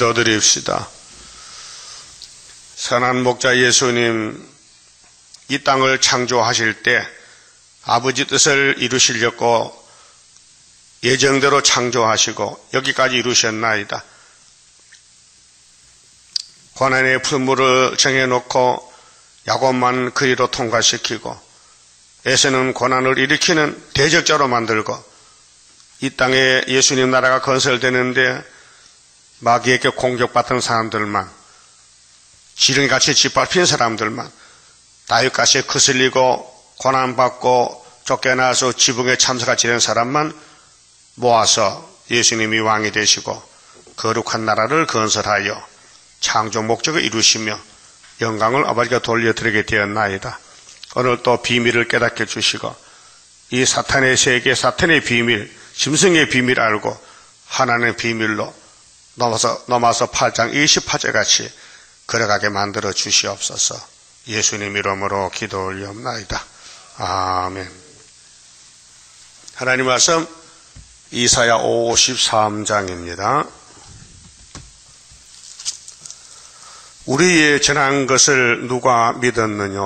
기도드립시다. 선한 목자 예수님, 이 땅을 창조하실 때 아버지 뜻을 이루시려고 예정대로 창조하시고 여기까지 이루셨나이다. 고난의 풀무를 정해놓고 야곱만 그리로 통과시키고 에서는 고난을 일으키는 대적자로 만들고 이 땅에 예수님 나라가 건설되는데 마귀에게 공격받던 사람들만, 지렁이같이 짓밟힌 사람들만, 다윗같이 거슬리고 고난받고 쫓겨나서 지붕에 참사가 지는 사람만 모아서 예수님이 왕이 되시고 거룩한 나라를 건설하여 창조 목적을 이루시며 영광을 아버지가 돌려드리게 되었나이다. 오늘 또 비밀을 깨닫게 주시고 이 사탄의 세계, 사탄의 비밀, 짐승의 비밀 알고 하나님의 비밀로 넘어서 8장 28절 같이 걸어가게 만들어 주시옵소서. 예수님 이름으로 기도 올리옵나이다. 아멘. 하나님 말씀 이사야 53장입니다. 우리의 전한 것을 누가 믿었느냐?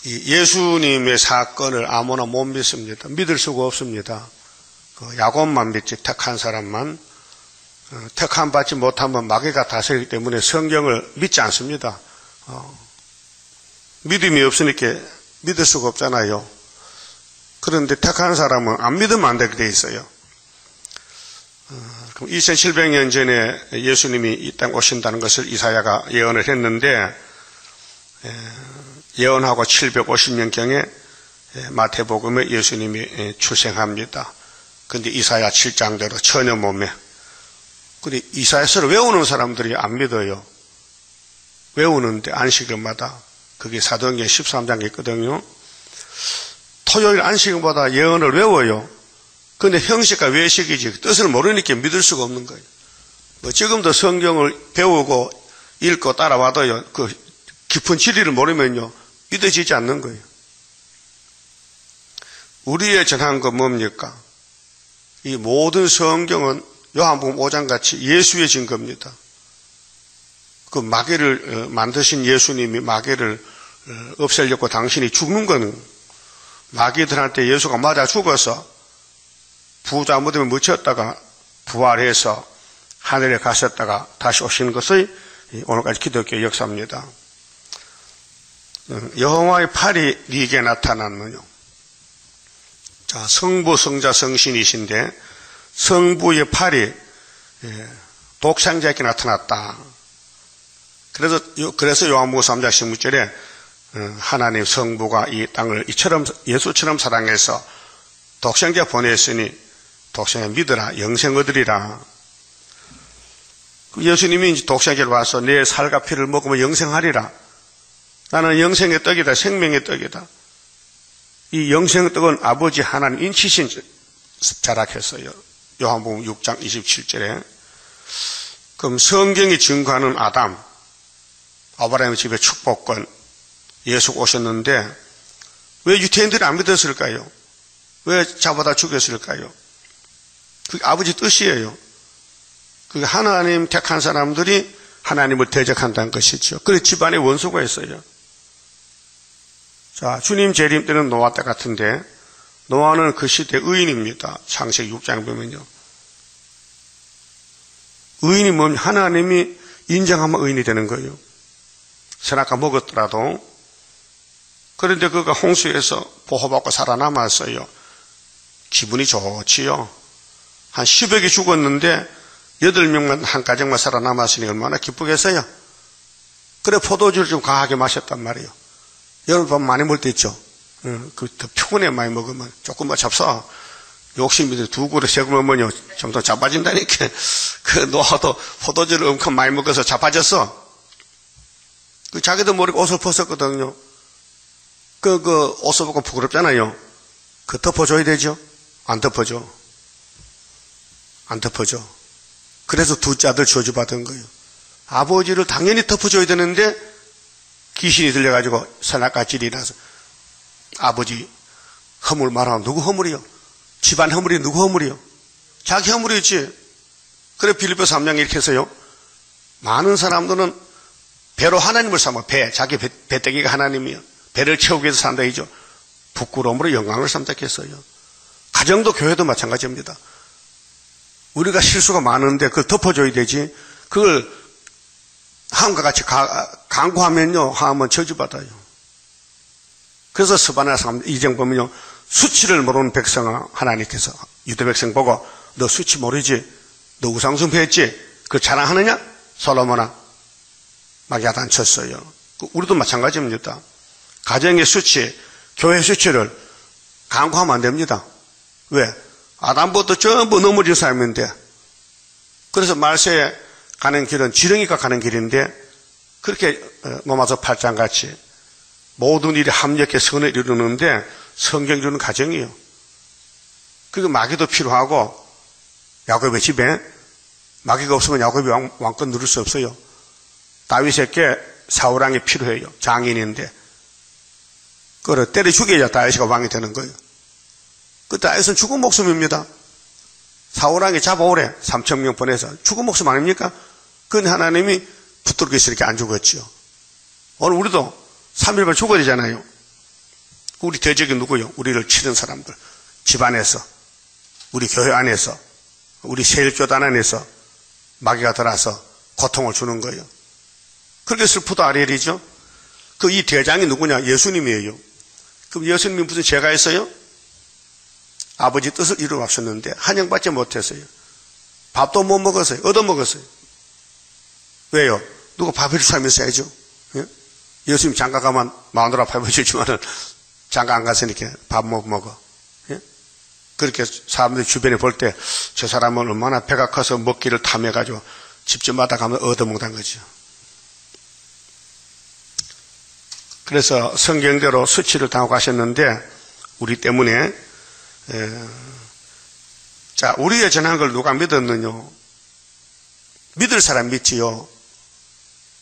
예수님의 사건을 아무나 못 믿습니다. 믿을 수가 없습니다. 야곱만 믿지, 택한 사람만. 택함 받지 못하면 마귀가 다스리기 때문에 성경을 믿지 않습니다. 믿음이 없으니까 믿을 수가 없잖아요. 그런데 택한 사람은 안 믿으면 안 되게 돼 있어요. 그럼 2700년 전에 예수님이 이 땅 오신다는 것을 이사야가 예언을 했는데 예언하고 750년경에 마태복음에 예수님이 출생합니다. 그런데 이사야 7장대로 처녀 몸에. 근데 이사야서를 외우는 사람들이 안 믿어요. 외우는데 안식일마다. 그게 사도행전 13장에 있거든요. 토요일 안식일마다 예언을 외워요. 근데 형식과 외식이지 뜻을 모르니까 믿을 수가 없는 거예요. 지금도 성경을 배우고 읽고 따라와도요, 그 깊은 진리를 모르면요, 믿어지지 않는 거예요. 우리의 전한 건 뭡니까? 이 모든 성경은 요한복음 5장 같이 예수의 증거입니다. 그 마귀를 만드신 예수님이 마귀를 없애려고 당신이 죽는 거는 마귀들한테 예수가 맞아 죽어서 부자 무덤에 묻혔다가 부활해서 하늘에 가셨다가 다시 오시는 것의 오늘까지 기독교의 역사입니다. 여호와의 팔이 네게 나타났느냐? 자, 성부, 성자, 성신이신데 성부의 팔이 독생자에게 나타났다. 그래서 요한복음 3장 16절에 하나님 성부가 이 땅을 이처럼 예수처럼 사랑해서 독생자 보냈으니 독생자 믿으라, 영생 얻으리라. 예수님이 이제 독생자를 와서 내 살과 피를 먹으면 영생하리라. 나는 영생의 떡이다, 생명의 떡이다. 이 영생의 떡은 아버지 하나님 인치신 자락했어요. 요한복음 6장 27절에. 그럼 성경이 증거하는 아브라함의 집에 축복권, 예수가 오셨는데 왜 유태인들이 안 믿었을까요? 왜 잡아다 죽였을까요? 그게 아버지 뜻이에요. 그게 하나님 택한 사람들이 하나님을 대적한다는 것이죠. 그래서 집안에 원수가 있어요. 자, 주님 재림 때는 노아 때 같은데 노아는 그 시대 의인입니다. 창세기 6장 보면요. 의인이 뭐냐? 하나님이 인정하면 의인이 되는 거예요. 선악과 먹었더라도. 그런데 그가 홍수에서 보호받고 살아남았어요. 기분이 좋지요. 한 10억이 죽었는데 8명만 한 가정만 살아남았으니 얼마나 기쁘겠어요. 그래 포도주를 좀 강하게 마셨단 말이에요. 여러분 많이 먹을 때 있죠. 그 더 피곤해 많이 먹으면 조금만 잡숴. 욕심이 두 그릇 세 그릇 먹으면 점점 자빠진다니까. 그 노아도 포도주를 엄청 많이 먹어서 자빠졌어. 그 자기도 모르게 옷을 벗었거든요. 그 옷을 벗고 부끄럽잖아요. 그 덮어줘야 되죠. 안 덮어줘. 안 덮어줘. 그래서 둘째 아들 저주받은 거예요. 아버지를 당연히 덮어줘야 되는데 귀신이 들려가지고 선악과질이 나서 아버지 허물 말하면 누구 허물이요? 집안 허물이 누구 허물이요? 자기 허물이지. 그래 빌립보 3장 이렇게 했어요. 많은 사람들은 배로 하나님을 삼아. 자기 배때기가 하나님이요. 배를 채우기 위해서 산다 이죠. 부끄러움으로 영광을 삼다 했어요. 가정도 교회도 마찬가지입니다. 우리가 실수가 많은데 그걸 덮어줘야 되지. 그걸 하함과 같이 강구하면요, 하면 저주받아요. 그래서 스바나 2장 보면요, 수치를 모르는 백성아, 하나님께서 유대 백성 보고 너 수치 모르지? 너 우상숭배했지? 그걸 자랑하느냐? 솔로몬아, 막 야단쳤어요. 우리도 마찬가지입니다. 가정의 수치, 교회 수치를 강구하면 안 됩니다. 왜? 아담부터 전부 넘어진 사람인데, 그래서 말세에 가는 길은 지렁이가 가는 길인데, 그렇게 로마서 8장 같이 모든 일이 합력해 선을 이루는데 성경 주는 가정이에요. 그리고 마귀도 필요하고, 야곱의 집에 마귀가 없으면 야곱이 왕권 누릴 수 없어요. 다윗에게 사울왕이 필요해요. 장인인데. 그걸 때려 죽여야 다윗이가 왕이 되는 거예요. 그 다윗은 죽은 목숨입니다. 사울왕이 잡아오래. 3,000명 보내서. 죽은 목숨 아닙니까? 그건 하나님이 붙들고 있으니까 안 죽었지요. 오늘 우리도 3일만 죽어야 되잖아요. 우리 대적이 누구요? 우리를 치는 사람들. 집안에서, 우리 교회 안에서, 우리 세일교단 안에서 마귀가 들어와서 고통을 주는 거예요. 그렇게 슬프도 아리엘이죠. 그 이 대장이 누구냐? 예수님이에요. 그럼 예수님이 무슨 죄가 있어요? 아버지 뜻을 이루었었는데 환영받지 못했어요. 밥도 못 먹었어요. 얻어먹었어요. 왜요? 누가 밥을 주면서 해야죠. 예? 예수님 장가 가면 마누라 밥을 주지만은 장가 안 갔으니까 밥 못 먹어. 예? 그렇게 사람들이 주변에 볼 때 저 사람은 얼마나 배가 커서 먹기를 탐해가지고 집집마다 가면 얻어먹는 거죠. 그래서 성경대로 수치를 당하고 가셨는데 우리 때문에 자, 우리의 전한 걸 누가 믿었느냐? 믿을 사람 믿지요.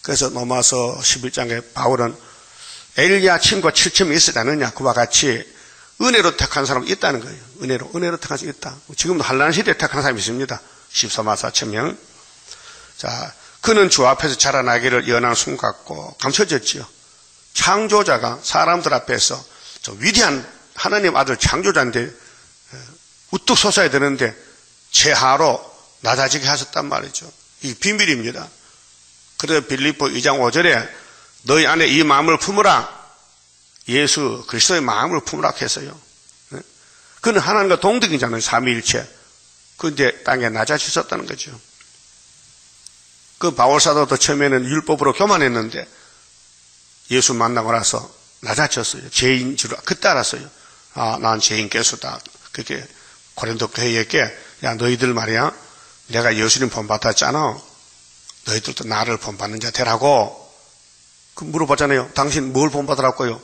그래서 로마서 11장에 바울은 엘리야 친구가 7층에 있지 않느냐? 그와 같이 은혜로 택한 사람이 있다는 거예요. 은혜로 택한 사람이 있다. 지금도 한란 시대에 택한 사람이 있습니다. 14만 4천 명. 자, 그는 주 앞에서 자라나기를 연한 숨 같고 감춰졌지요. 창조자가 사람들 앞에서 저 위대한 하나님 아들 창조자인데 우뚝 솟아야 되는데 제하로 낮아지게 하셨단 말이죠. 이 비밀입니다. 그래서 빌립보 2장 5절에 너희 안에 이 마음을 품으라. 예수 그리스도의 마음을 품으라 했어요. 그는 하나님과 동등이잖아요. 삼위일체. 그런데 땅에 낮아지셨다는 거죠. 그 바울사도도 처음에는 율법으로 교만했는데 예수 만나고 나서 낮아졌어요. 죄인 줄 그때 알았어요. 아, 난 죄인 개수다. 그렇게 고린도 교회에게 야 너희들 말이야 내가 예수님 본받았잖아. 너희들도 나를 본받는 자 되라고 그 물어봤잖아요. 당신 뭘 본받으라고요?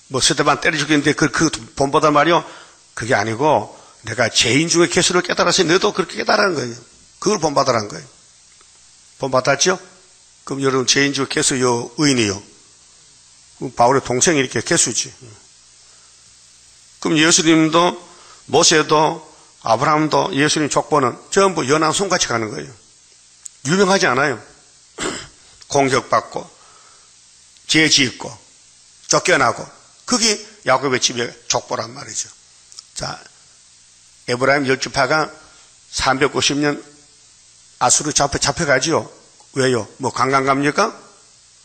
뭐 스테반 때려 죽였는데 그 본받을 말이요? 그게 아니고 내가 죄인 중에 개수를 깨달았으니 너도 그렇게 깨달은 거예요. 그걸 본받으라는 거예요. 본받았죠? 그럼 여러분 죄인 중에 개수요 의인이요? 바울의 동생이 이렇게 개수지. 그럼 예수님도 모세도 아브라함도 예수님 족보는 전부 연한 손같이 가는 거예요. 유명하지 않아요. 공격받고 죄 짓고 쫓겨나고 그게 야곱의 집의 족보란 말이죠. 자, 에브라임 10지파가 390년 아수르 잡혀가지요. 왜요? 뭐 관광 갑니까?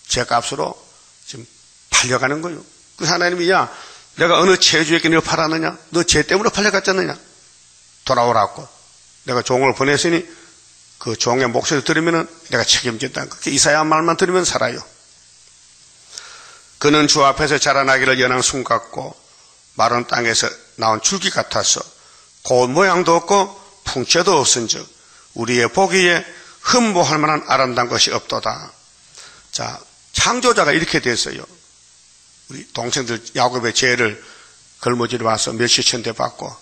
죄값으로 지금 팔려가는 거예요. 그래서 하나님이 야 내가 어느 체주에게 너를 팔았느냐? 너 죄 때문에 팔려갔잖느냐? 돌아오라고. 내가 종을 보냈으니 그 종의 목소리 들으면 내가 책임진다. 그렇게 이사야 말만 들으면 살아요. 그는 주 앞에서 자라나기를 연한 숨 같고 마른 땅에서 나온 줄기 같아서 고운 모양도 없고 풍채도 없은즉 우리의 보기에 흠모할 만한 아름다운 것이 없도다. 자, 창조자가 이렇게 됐어요. 우리 동생들 야곱의 죄를 걸머지러 와서 몇십 천대 받고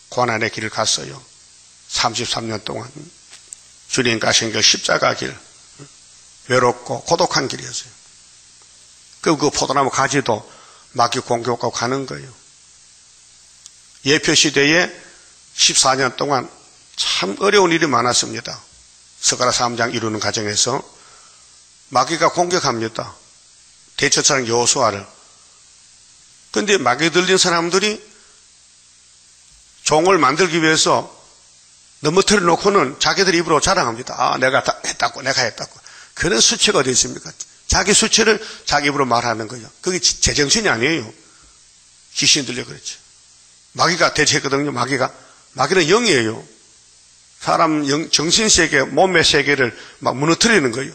고난의 길을 갔어요. 33년 동안 주님 가신 그 십자가 길, 외롭고 고독한 길이었어요. 그 포도나무 가지도 마귀 공격하고 가는 거예요. 예표시대에 14년 동안 참 어려운 일이 많았습니다. 스가랴 3장 이루는 과정에서 마귀가 공격합니다. 대처사랑 여호수아를. 그런데 마귀 들린 사람들이 종을 만들기 위해서 넘어뜨려 놓고는 자기들 입으로 자랑합니다. 아, 내가 했다고, 내가 했다고. 그런 수치가 어디 있습니까? 자기 수치를 자기 입으로 말하는 거예요. 그게 제정신이 아니에요. 귀신 들려 그랬죠. 마귀가 대체했거든요. 마귀는 영이에요. 사람 정신세계, 몸의 세계를 막 무너뜨리는 거예요.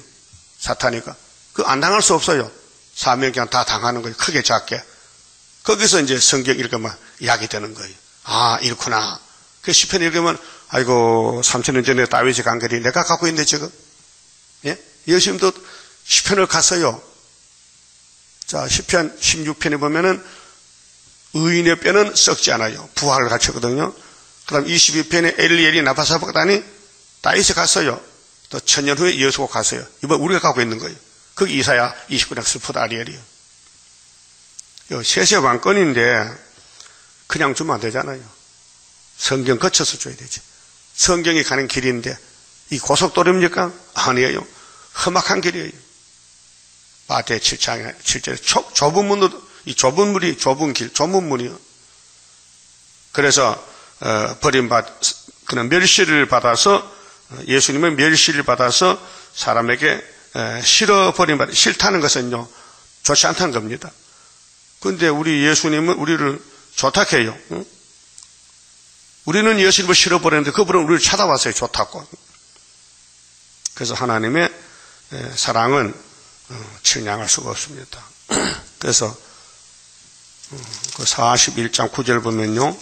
사탄이가. 그거 안 당할 수 없어요. 사명 그냥 다 당하는 거예요. 크게 작게. 거기서 이제 성경 읽으면 이야기 되는 거예요. 아, 이렇구나. 그 시편 읽으면, 아이고, 3000년 전에 다윗이 간 길이 내가 갖고 있는데 지금. 예? 예수님도 시편을 갔어요. 자, 시편 16편에 보면은 의인의 뼈는 썩지 않아요. 부활을 갖췄거든요. 그 다음 22편에 엘리엘이 나바사바다니 다윗이 갔어요. 또 1000년 후에 여수고 갔어요. 이번 우리가 갖고 있는 거예요. 거기 이사야 29장 슬프다 아리엘이에요. 세세 왕권인데 그냥 주면 안 되잖아요. 성경 거쳐서 줘야 되지. 성경이 가는 길인데 이 고속도로입니까? 아니에요. 험악한 길이에요. 마태 7절에 좁은 문도, 이 좁은 물이 좁은 길, 좁은 문이요. 그래서 그는 멸시를 받아서 예수님은 멸시를 받아서 사람에게 싫어 버림받아. 싫다는 것은요 좋지 않다는 겁니다. 그런데 우리 예수님은 우리를 좋다 해요. 응? 우리는 예수님을 싫어 버렸는데 그분은 우리를 찾아왔어요. 좋다고. 그래서 하나님의 사랑은 측량할 수가 없습니다. 그래서 그 41장 9절 보면요.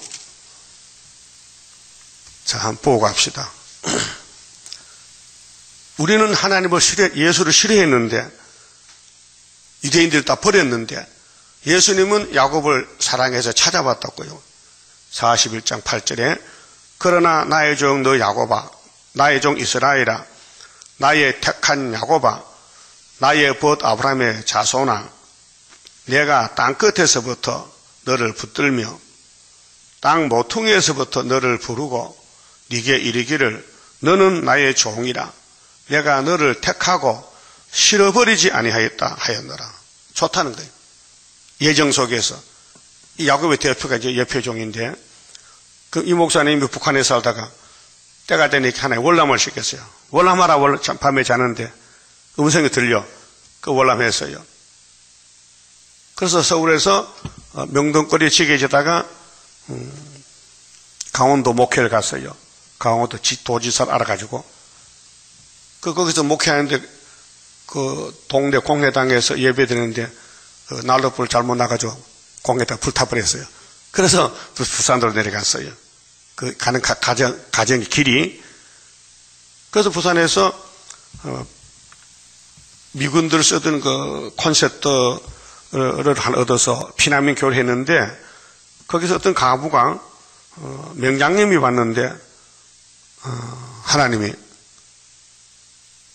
자, 한번 보고 갑시다. 우리는 하나님을 예수를 싫어했는데 유대인들 다 버렸는데 예수님은 야곱을 사랑해서 찾아왔다고요. 41장 8절에 그러나 나의 종 너 야곱아, 나의 종 이스라엘아, 나의 택한 야곱아, 나의 벗 아브라함의 자손아, 내가 땅 끝에서부터 너를 붙들며 땅 모퉁이에서부터 너를 부르고 네게 이르기를 너는 나의 종이라. 내가 너를 택하고 실어버리지 아니하였다 하였노라. 좋다는 거예요. 예정 속에서 이 야곱의 대표가 이제 예표종인데 그 이 목사님이 북한에 살다가 때가 되니까 하나의 월남을 시켰어요. 월남하라 밤에 자는데 음성이 들려. 그 월남했어요. 그래서 서울에서 명동거리 지게지다가 강원도 목회를 갔어요. 강원도 도지사를 알아가지고 거기서 목회하는데 그 동네 공회당에서 예배드리는데 난로불 잘못 나가지고 공회당 불타버렸어요. 그래서 부산으로 내려갔어요. 그 가는 가정 길이. 그래서 부산에서 미군들 쓰던 그 콘셉트를 얻어서 피난민 교회를 했는데 거기서 어떤 가부가 명장님이 왔는데 하나님이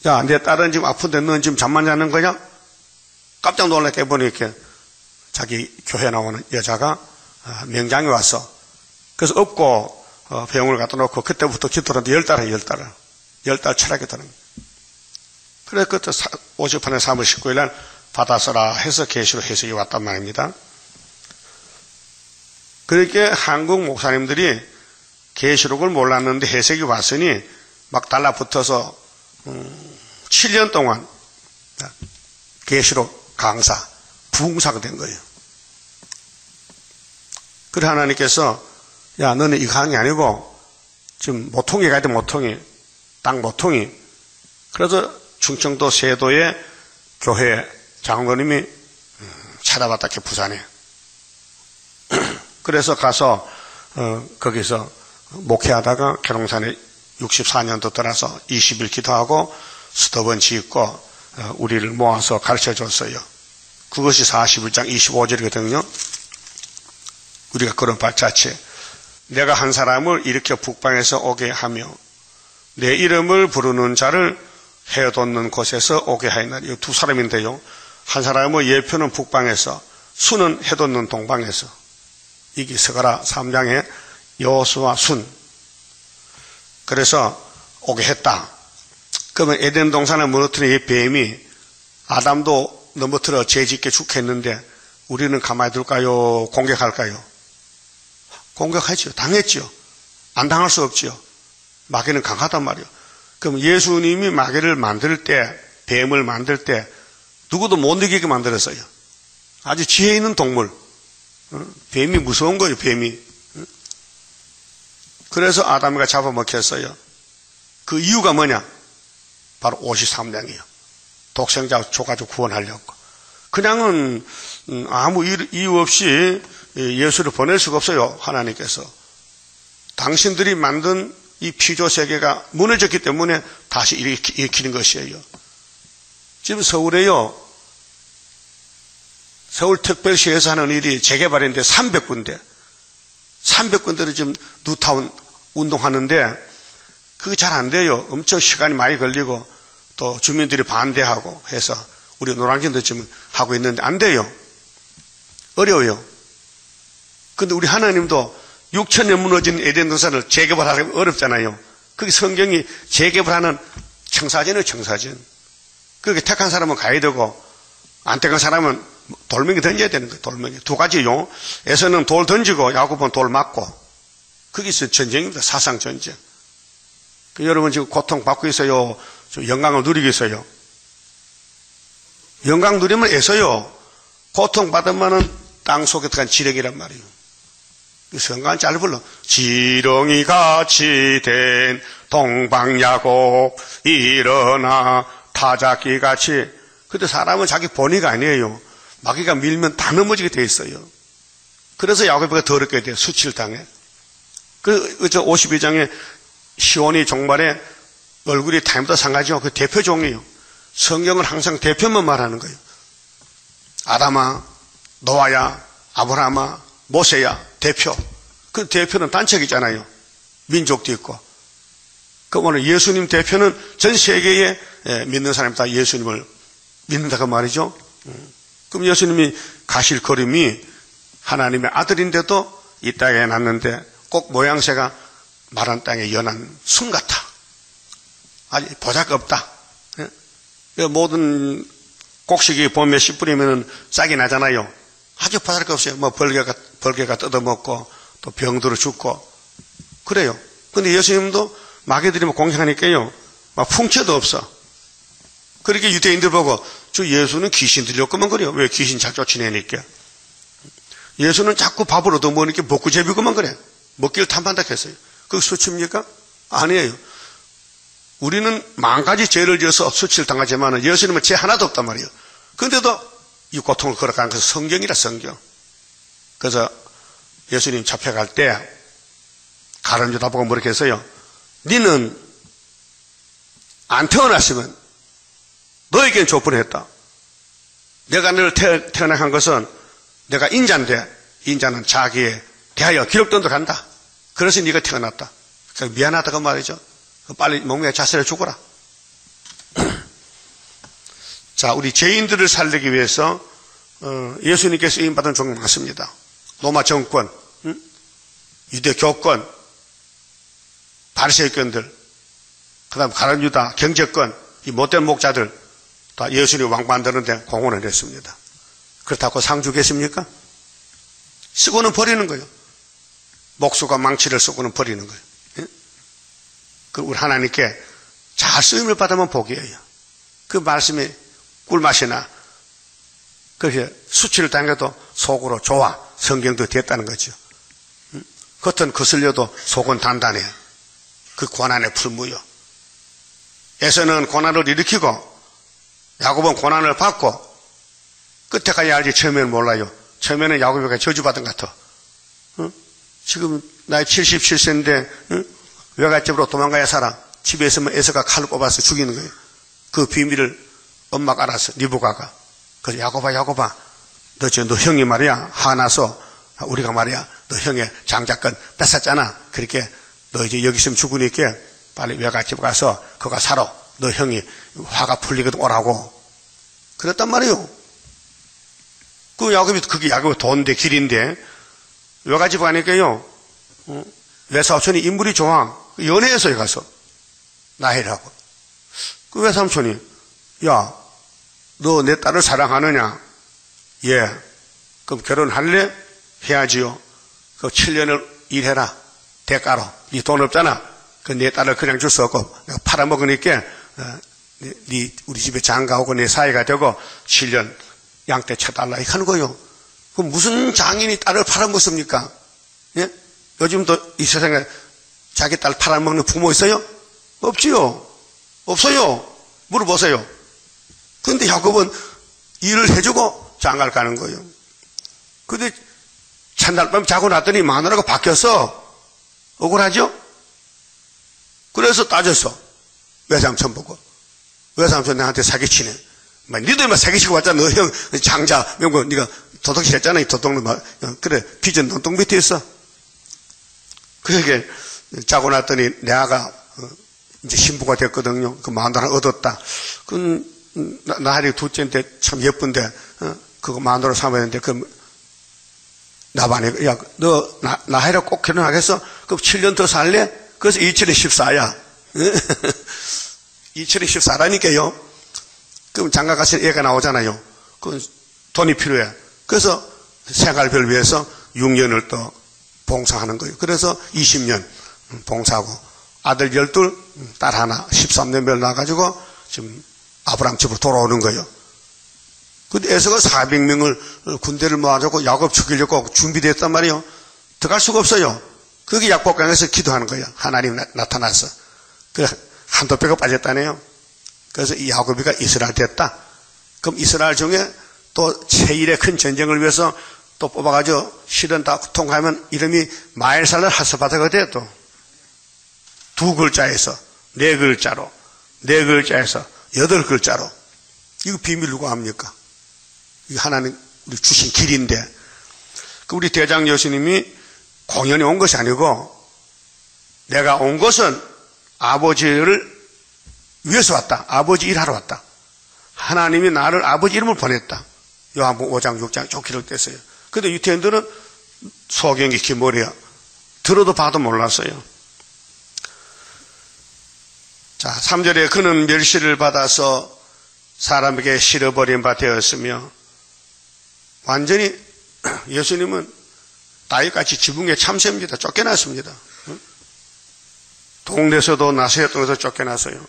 야, 내 딸은 지금 아픈데 너는 지금 잠만 자는 거냐? 깜짝 놀랐게 보니까 자기 교회 나오는 여자가 명장이 왔어. 그래서 업고 병원을 갖다 놓고 그때부터 기도를 하는데 10달 철학했다는 거예요. 그래서 그때 50판에 3월 19일 날 받아서라 해서 계시록 해석이 왔단 말입니다. 그렇게 한국 목사님들이 계시록을 몰랐는데 해석이 왔으니 막 달라붙어서 7년 동안 계시록 강사, 부흥사가 된 거예요. 그래 하나님께서 야, 너는 이거 하는 게 아니고 지금 모퉁이 가야 돼, 모퉁이. 땅 모퉁이. 그래서 충청도 세도의 교회 장로님이 찾아왔다, 부산에. 그래서 가서 거기서 목회하다가 계룡산에 64년도 떠나서 20일 기도하고 스토번 짓고 우리를 모아서 가르쳐줬어요. 그것이 41장 25절이거든요. 우리가 그런 발자취. 내가 한 사람을 일으켜 북방에서 오게 하며 내 이름을 부르는 자를 해돋는 곳에서 오게 하였나니. 이 두 사람인데요. 한 사람의 예표는 북방에서, 순은 해돋는 동방에서. 이게 스가랴 3장의 여호수아 순. 그래서 오게 했다. 그러면 에덴 동산을 무너뜨린 이 뱀이 아담도 넘어뜨려 죄짓게 죽겠는데 우리는 가만히 둘까요? 공격할까요? 공격하죠. 당했죠. 안 당할 수 없죠. 마귀는 강하단 말이에요. 그럼 예수님이 마귀를 만들 때, 뱀을 만들 때 누구도 못 이기게 만들었어요. 아주 지혜 있는 동물. 뱀이 무서운 거예요, 뱀이. 그래서 아담이가 잡아먹혔어요. 그 이유가 뭐냐? 바로 53냥이에요. 독생자 줘가지고 구원하려고. 그냥은 아무 이유 없이 예수를 보낼 수가 없어요, 하나님께서. 당신들이 만든 이 피조 세계가 무너졌기 때문에 다시 일으키는 것이에요. 지금 서울에요, 서울특별시에서 하는 일이 재개발인데 300군데를 지금 뉴타운 운동하는데 그게 잘 안 돼요. 엄청 시간이 많이 걸리고 또 주민들이 반대하고 해서 우리 노량진도 지금 하고 있는데 안 돼요. 어려워요. 근데 우리 하나님도 6,000년 무너진 에덴 동산을 재개발하기 어렵잖아요. 그게 성경이 재개발하는 청사진이에요, 청사진. 그렇게 택한 사람은 가야 되고 안 택한 사람은 돌멩이 던져야 되는 거예요, 돌멩이. 두 가지요. 에서는 돌 던지고 야곱은 돌 맞고. 그게 전쟁입니다, 사상 전쟁. 여러분 지금 고통받고 있어요? 영광을 누리고 있어요? 영광 누리면 애써요. 고통받으면은 땅 속에 들어간 지렁이란 말이에요. 성가는 잘 불러. 지렁이 같이 된 동방야곱 일어나 타작기 같이. 근데 사람은 자기 본의가 아니에요. 마귀가 밀면 다 넘어지게 돼 있어요. 그래서 야곱이가 더럽게 돼요. 수칠당해. 그 52장에 시온이 종말에 얼굴이 타임보다 상하죠. 그 대표 종이에요. 성경은 항상 대표만 말하는 거예요. 아담아, 노아야, 아브라함아, 모세야, 대표. 그 대표는 단체이잖아요. 민족도 있고. 그럼 오늘 예수님 대표는 전 세계에 믿는 사람이 다 예수님을 믿는다 그 말이죠. 그럼 예수님이 가실 걸음이 하나님의 아들인데도 이 땅에 났는데 꼭 모양새가 마른 땅에 연한 순 같아. 아주 보잘것없다. 모든 곡식이 봄에 씨 뿌리면 싹이 나잖아요. 아주 보잘것없어요. 뭐 벌개가 뜯어먹고 또 병들어 죽고 그래요. 근데 예수님도 마귀들이 공격하니까요, 막 풍채도 없어. 그렇게 유대인들 보고 저 예수는 귀신 들렸구만 그래요. 왜 귀신 잘 쫓아내니까. 예수는 자꾸 밥을 얻어먹으니까 먹고 제비구만 그래. 먹기를 탐한다 했어요. 그게 수치입니까? 아니에요. 우리는 만 가지 죄를 지어서 수치를 당하지만 예수님은 죄 하나도 없단 말이에요. 그런데도 이 고통을 걸어가는 것은 성경이라 성경. 그래서 예수님 잡혀갈 때 가룟유다 보고 뭐렇게 했어요? 너는 안 태어났으면 너에겐 족분했다. 내가 너를 태어나게 한 것은 내가 인자인데 인자는 자기에 대하여 기록된다 간다. 그래서 네가 태어났다. 그러니까 미안하다고 말이죠. 빨리 몸에 자살해 죽어라. 자, 우리 죄인들을 살리기 위해서 예수님께서 쓰임받은 종이 많습니다. 로마 정권, 유대 교권, 바리새인들, 그다음 가룟유다 경제권, 이 못된 목자들 다 예수님 왕 만드는데 공헌을 했습니다. 그렇다고 상 주겠습니까? 쓰고는 버리는 거예요. 목수가 망치를 쓰고는 버리는 거예요. 그 우리 하나님께 잘 쓰임을 받으면 복이에요. 그 말씀이 꿀맛이나 그렇게 수치를 당해도 속으로 좋아. 성경도 됐다는 거죠. 겉은 거슬려도 속은 단단해. 그 고난의 풀무요. 에서는 고난을 일으키고 야곱은 고난을 받고 끝에 가야 알지 처음에는 몰라요. 처음에는 야곱이가 저주받은 것 같아. 지금 나이 77세인데 외갓집으로 도망가야 살아. 집에 있으면 에서가 칼을 꼽아서 죽이는 거예요. 그 비밀을 엄마가 알았어. 리브가가. 그래서 야곱아 너 형이 말이야 화나서 우리가 말이야 너 형의 장자권 뺏었잖아. 그렇게 너 이제 여기 있으면 죽으니까 빨리 외갓집 가서 그거 살아. 너 형이 화가 풀리거든 오라고. 그랬단 말이에요. 그게 야곱이 돈인데 길인데 외갓집 가니까요 외사촌이 인물이 좋아. 연애했어요, 가서. 나혜라고. 그 외삼촌이, 야, 너 내 딸을 사랑하느냐? 예. 그럼 결혼할래? 해야지요. 그 7년을 일해라. 대가로. 네 돈 없잖아. 그 내 딸을 그냥 줄 수 없고, 내가 팔아먹으니까, 우리 집에 장가오고 내 사이가 되고, 7년 양떼 쳐달라. 이렇게 하는 거요. 그럼 무슨 장인이 딸을 팔아먹습니까? 예? 요즘도 이 세상에 자기 딸 팔아먹는 부모 있어요? 없지요. 없어요. 물어보세요. 그런데 야곱은 일을 해주고 장가를 가는 거예요. 근데 첫날 밤 자고 났더니 마누라가 바뀌었어. 억울하죠? 그래서 따졌어. 외삼촌 보고. 외삼촌 나한테 사기치네. 니들만 사기치고 왔잖아. 너 형 장자 명분 네가 도둑질 했잖아. 이 도둑놈. 그래 빚은 돈통 밑에 있어. 그렇게 자고 났더니 내 아가 이제 신부가 됐거든요. 그 마누라 얻었다. 그 나하리 둘째인데 참 예쁜데 그거 마누라 삼았는데 그 나반에 야 너 나하리랑 꼭 결혼하겠어? 그럼 7년 더 살래? 그래서 2,7에 14야. 2,7에 14라니까요. 그럼 장가 가서 애가 나오잖아요. 그건 돈이 필요해. 그래서 생활비를 위해서 6년을 또 봉사하는 거예요. 그래서 20년 봉사하고 아들 12, 딸 하나 13년별 나가지고 지금 아브라함 집으로 돌아오는 거예요. 근데 에서가 400명을 군대를 모아주고 야곱 죽이려고 준비됐단 말이에요. 들어갈 수가 없어요. 그게 약복강에서 기도하는 거예요. 하나님 나타나서. 그래 한도 빼고 빠졌다네요. 그래서 이 야곱이가 이스라엘 됐다. 그럼 이스라엘 중에 또 제1의 큰 전쟁을 위해서 또 뽑아가지고 실은 다 통하면 이름이 마엘살을 하스바드가 돼 또. 2글자에서 4글자로 4글자에서 8글자로. 이거 비밀 누가 합니까? 이거 하나님 우리 주신 길인데. 우리 대장 예수님이 공연히 온 것이 아니고 내가 온 것은 아버지를 위해서 왔다. 아버지 일하러 왔다. 하나님이 나를 아버지 이름을 보냈다. 요한복음 5장 6장 쭉 기록됐어요. 근데 유태인들은 소경이 기머리야. 들어도 봐도 몰랐어요. 자, 3절에 그는 멸시를 받아서 사람에게 실어버린 바 되었으며 완전히 예수님은 다윗같이 지붕에 참새입니다. 쫓겨났습니다. 동네에서도 나서야 동에서 쫓겨났어요.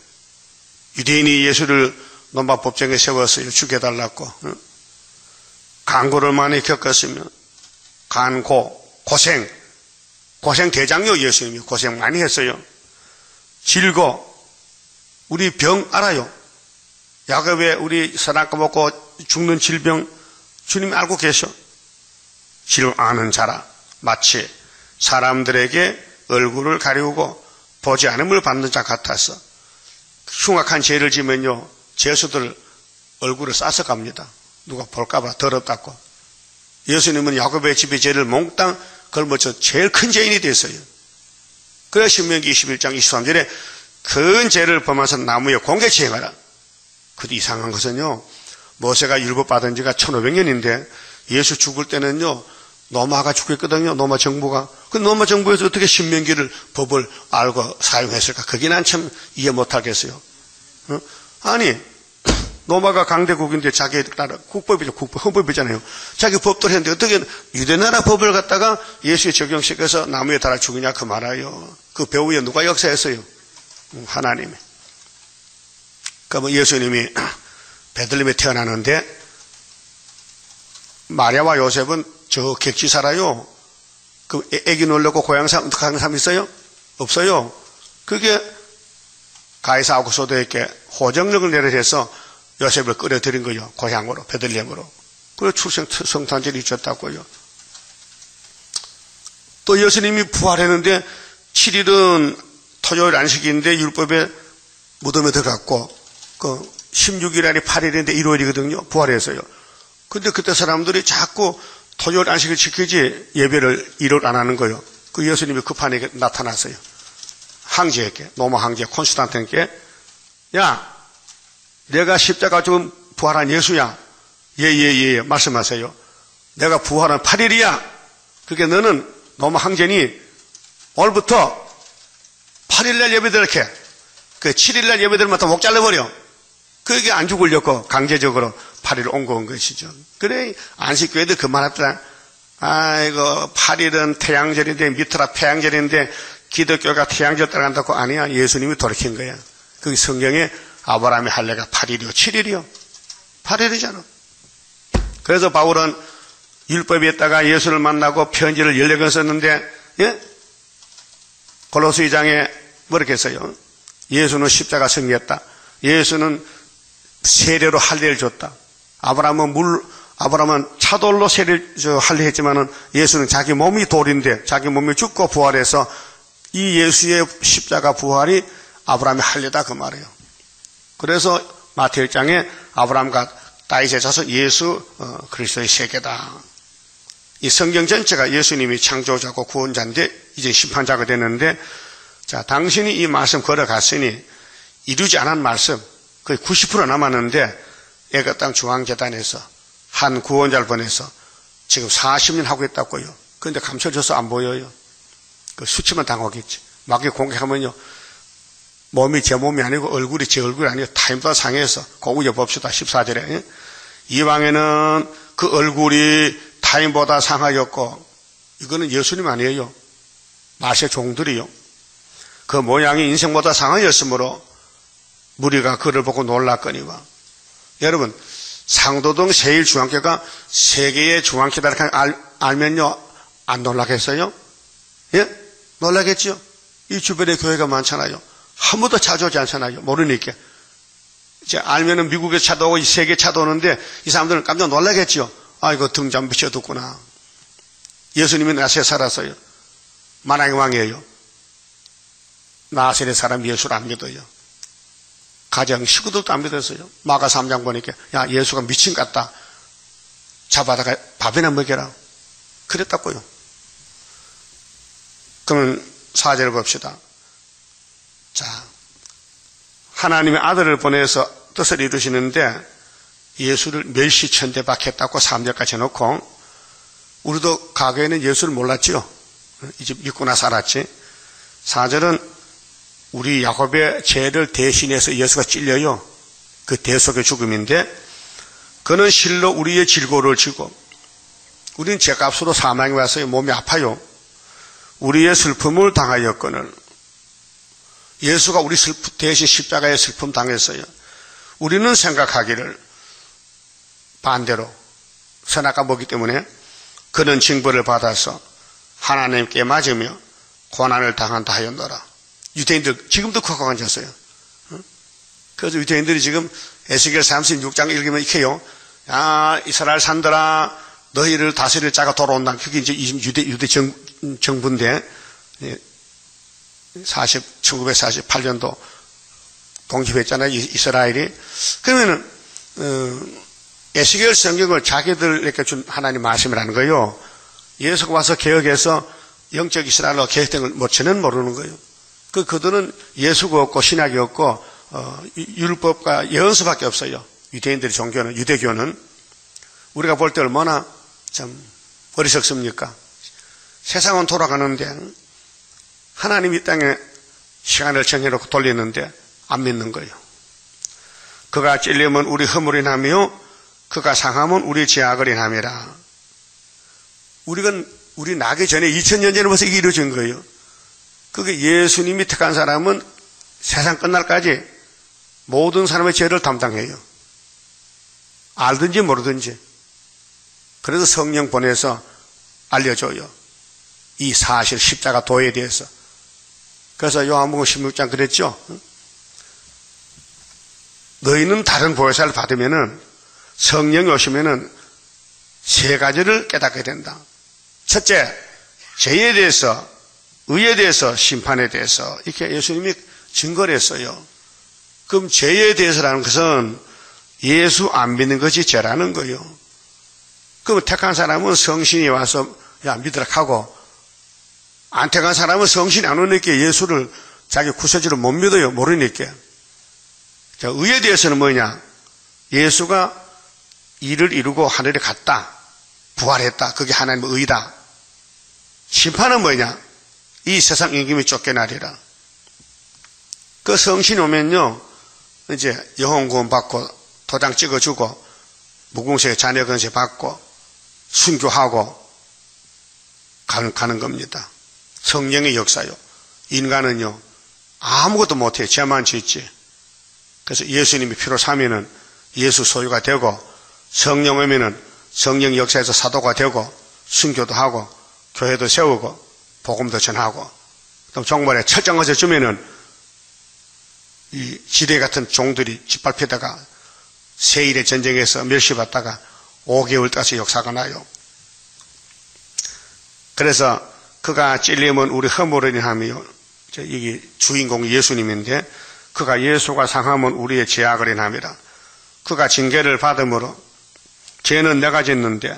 유대인이 예수를 로마 법정에 세웠어요. 죽여달라고. 간고를 많이 겪었으며 간고, 고생 대장요. 예수님이 고생 많이 했어요. 질고 우리 병 알아요. 야곱에 우리 선악과 먹고 죽는 질병 주님이 알고 계셔. 질 아는 자라. 마치 사람들에게 얼굴을 가리우고 보지 않음을 받는 자 같아서 흉악한 죄를 지면요 죄수들 얼굴을 싸서 갑니다. 누가 볼까봐 더럽다고. 예수님은 야곱의 집의 죄를 몽땅 걸머쳐 제일 큰 죄인이 됐어요. 그래서 신명기 21장 23절에 큰 죄를 범해서 나무에 공개치 행하라. 근데 이상한 것은요 모세가 율법 받은 지가 1500년인데 예수 죽을 때는요 로마가 죽겠거든요. 로마 정부가. 그 로마 정부에서 어떻게 신명기를 법을 알고 사용했을까? 그게 난 참 이해 못하겠어요. 아니 로마가 강대국인데 자기 나라 국법이죠. 헌법이잖아요. 자기 법대로 했는데 어떻게 유대나라 법을 갖다가 예수에 적용시켜서 나무에 달아 죽이냐 그 말아요. 그 배후에 누가 역사했어요? 하나님이. 그러면 예수님이 베들레헴에 태어나는데 마리아와 요셉은 저 객지 살아요. 그 애기 놀려고 고향 가는 사람 있어요? 없어요. 그게 가이사하고 소도에게 호정력을 내려서 요셉을 끌어들인 거예요. 고향으로 베들레헴으로. 그래서 출생 성탄절이 있었다고요. 또 예수님이 부활했는데 7일은 토요일 안식인데 율법에 무덤에 들어갔고 그 16일 아니 8일인데 일요일이거든요. 부활했어요. 근데 그때 사람들이 자꾸 토요일 안식을 지키지 예배를 일요일 안 하는 거예요. 그 예수님이 급한에게 나타났어요. 황제에게, 로마 황제 콘스탄틴께 야 내가 십자가 죽은 부활한 예수야. 예 말씀하세요. 내가 부활한 8일이야. 그게 너는 로마 황제니 오늘부터 8일날 예배드렸게. 그 7일날 예배드리면 또 목 잘라버려. 그게 안 죽으려고 강제적으로 8일 옮겨온 것이죠. 그래, 안식교회도 그만했더라. 아이고, 8일은 태양절인데, 미트라 태양절인데, 기독교가 태양절 따라간다고 아니야. 예수님이 돌이킨 거야. 그게 성경에 아브라함의 할례가 8일이요. 7일이요. 8일이잖아. 그래서 바울은 율법에 있다가 예수를 만나고 편지를 14권 썼는데, 예? 골로새 2장에 뭐렇게 써요? 예수는 십자가 승리했다. 예수는 세례로 할례를 줬다. 아브라함은 차돌로 세례를 할례했지만은 예수는 자기 몸이 돌인데 자기 몸이 죽고 부활해서 이 예수의 십자가 부활이 아브라함의 할례다 그 말이에요. 그래서 마태오 1장에 아브라함과 다윗의 자손 예수 그리스도의 세계다. 이 성경 전체가 예수님이 창조자고 구원자인데 이제 심판자가 되는데, 자, 당신이 이 말씀 걸어갔으니 이루지 않은 말씀 거의 90% 남았는데 애가 땅 중앙재단에서 한 구원자를 보내서 지금 40년 하고 있다고요. 그런데 감춰져서 안 보여요. 그 수치만 당하겠지. 막 공격하면요, 몸이 제 몸이 아니고 얼굴이 제 얼굴이 아니고 타임보다 상해서 고구려 봅시다. 14절에 이방에는 그 얼굴이 타임보다 상하였고, 이거는 예수님 아니에요. 마세 종들이요. 그 모양이 인생보다 상하였으므로 무리가 그를 보고 놀랐거니와. 여러분, 상도동 제1중앙교회가 세계의 중앙교회다 알면요, 안 놀라겠어요? 예? 놀라겠죠? 이 주변에 교회가 많잖아요. 한 번도 찾아오지 않잖아요. 모르니까. 이제 알면은 미국에 차도 오고 세계 차도 오는데 이 사람들은 깜짝 놀라겠죠. 아이고, 등잔 비춰뒀구나. 예수님이 나사렛에 살았어요. 만왕의 왕이에요. 나사렛 사람 예수를 안 믿어요. 가정 식구들도 안 믿었어요. 마가 3장 보니까 야, 예수가 미친 것 같다. 잡아다가 밥이나 먹여라. 그랬다고요. 그러면 4절을 봅시다. 자, 하나님의 아들을 보내서 뜻을 이루시는데 예수를 멸시천대 박했다고 3절까지 해놓고, 우리도 과거에는 예수를 몰랐죠. 이제 믿고 나서 알았지. 4절은 우리 야곱의 죄를 대신해서 예수가 찔려요. 그 대속의 죽음인데, 그는 실로 우리의 질고를 지고, 우리는 죄값으로 사망에 와서 몸이 아파요. 우리의 슬픔을 당하였거늘. 예수가 우리 대신 십자가의 슬픔 당했어요. 우리는 생각하기를 반대로 선악과 보기 때문에 그는 징벌을 받아서 하나님께 맞으며 고난을 당한다 하였노라. 유대인들 지금도 그거 앉았어요. 그래서 유대인들이 지금 에스겔 36장 읽으면 이렇게 해요. 야, 이스라엘 산들아, 너희를 다스릴 자가 돌아온다. 그게 이제 유대 정부인데 1948년도 독립했잖아요, 이스라엘이. 그러면은 에스겔 성경을 자기들에게 준 하나님 말씀이라는 거예요. 예수가 와서 개혁해서 영적 이스라엘로 개혁된 걸 뭐 전혀 모르는 거예요. 그들은 예수가 없고 신학이 없고 율법과 예언서밖에 없어요. 유대인들의 종교는, 유대교는. 우리가 볼 때 얼마나 참 어리석습니까? 세상은 돌아가는데 하나님이 이 땅에 시간을 정해놓고 돌리는데 안 믿는 거예요. 그가 찔리면 우리 허물이 나며 그가 상하면 우리 죄악을 인함이라. 우리 나기 전에 2000년 전에 벌써 이게 이루어진 거예요. 그게 예수님이 택한 사람은 세상 끝날까지 모든 사람의 죄를 담당해요. 알든지 모르든지. 그래서 성령 보내서 알려줘요. 이 사실 십자가 도에 대해서. 그래서 요한복음 16장 그랬죠. 너희는 다른 보혜사를 받으면은 성령이 오시면은 세 가지를 깨닫게 된다. 첫째, 죄에 대해서, 의에 대해서, 심판에 대해서 이렇게 예수님이 증거를 했어요. 그럼 죄에 대해서라는 것은 예수 안 믿는 것이 죄라는 거예요. 그럼 택한 사람은 성신이 와서 야 믿으라 하고, 안 택한 사람은 성신이 안 오니까 예수를 자기 구세주로 못 믿어요. 모르니까. 자, 의에 대해서는 뭐냐? 예수가 일을 이루고 하늘에 갔다. 부활했다. 그게 하나님의 의다. 심판은 뭐냐? 이 세상 임금이 쫓겨나리라. 그 성신 오면요, 이제 영혼 구원 받고 도장 찍어주고 무궁세 자녀 건세 받고 순교하고 가는 겁니다. 성령의 역사요. 인간은요, 아무것도 못해. 죄만 짓지. 그래서 예수님이 피로 사면은 예수 소유가 되고, 성령 오면은 성령 역사에서 사도가 되고, 순교도 하고, 교회도 세우고, 복음도 전하고, 또 종말에 철장어서 주면은 이 지뢰 같은 종들이 짓밟히다가 세일의 전쟁에서 멸시받다가 5개월 따서 역사가 나요. 그래서 그가 찔림은 우리 허물을 인하며, 이게 주인공이 예수님인데, 그가 예수가 상함은 우리의 죄악을 인함이라. 그가 징계를 받음으로 죄는 내가 짓는데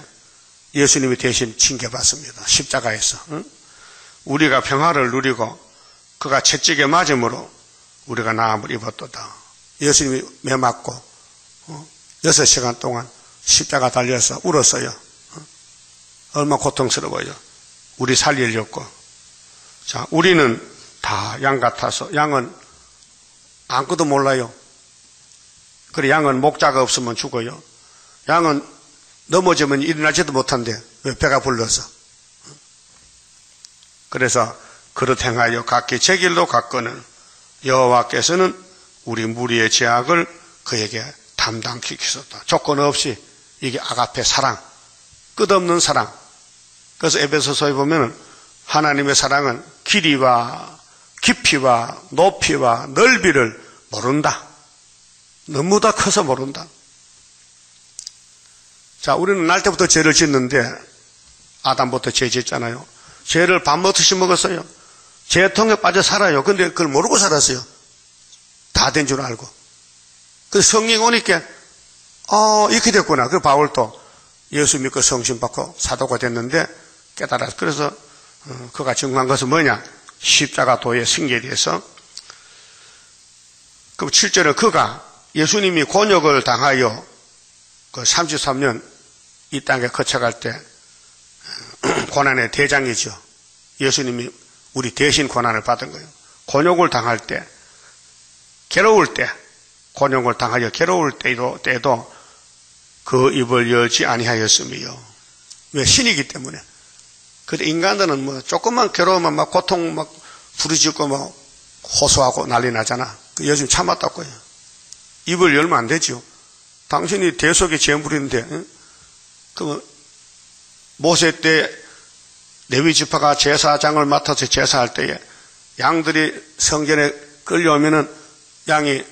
예수님이 대신 징계받습니다. 십자가에서. 우리가 평화를 누리고 그가 채찍에 맞음으로 우리가 나음을 입었도다. 예수님이 매 맞고 6시간 동안 십자가 달려서 울었어요. 얼마나 고통스러워요. 우리 살리려고. 자, 우리는 다 양 같아서, 양은 아무것도 몰라요. 그래, 양은 목자가 없으면 죽어요. 양은 넘어지면 일어나지도 못한대. 왜? 배가 불러서. 그래서 그릇 행하여 각기 제 길로 갔거늘 여호와께서는 우리 무리의 죄악을 그에게 담당케 하셨다. 조건 없이. 이게 아가페 사랑, 끝없는 사랑. 그래서 에베소서에 보면 하나님의 사랑은 길이와 깊이와 높이와 넓이를 모른다. 너무 다 커서 모른다. 자, 우리는 날 때부터 죄를 짓는데 아담부터 죄 짓잖아요. 죄를 밥 먹듯이 먹었어요. 죄통에 빠져 살아요. 근데 그걸 모르고 살았어요. 다 된 줄 알고. 그래서 성령 오니까 이렇게 됐구나. 그 바울도 예수 믿고 성신 받고 사도가 됐는데 깨달았어. 그래서 그가 증거한 것은 뭐냐? 십자가 도의 승리에 대해서. 그럼 7절에 그가 예수님이 곤욕을 당하여 그 33년 이 땅에 거쳐갈 때 고난의 대장이죠. 예수님이 우리 대신 고난을 받은 거예요. 곤욕을 당할 때, 괴로울 때, 곤욕을 당하여 괴로울 때도 그 입을 열지 아니하였으며. 왜? 신이기 때문에. 근데 인간들은 뭐 조금만 괴로우면 막 고통 막 부르짖고 막 호소하고 난리 나잖아. 요즘 참았다고요. 입을 열면 안 되죠. 당신이 대속의 재물인데, 그 모세 때 레위 지파가 제사장을 맡아서 제사할 때에 양들이 성전에 끌려오면은 양이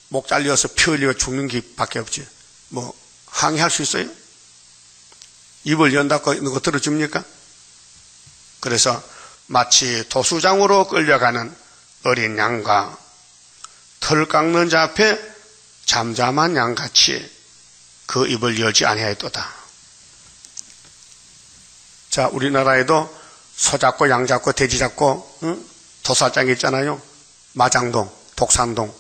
목 잘려서 피 흘리고 죽는 게 밖에 없지. 뭐 항의할 수 있어요? 입을 연다고 이거 들어줍니까? 그래서 마치 도수장으로 끌려가는 어린 양과 털 깎는 자 앞에 잠잠한 양같이 그 입을 열지 아니하였도다. 자, 우리나라에도 소 잡고 양 잡고 돼지 잡고 도살장이 있잖아요. 마장동, 독산동.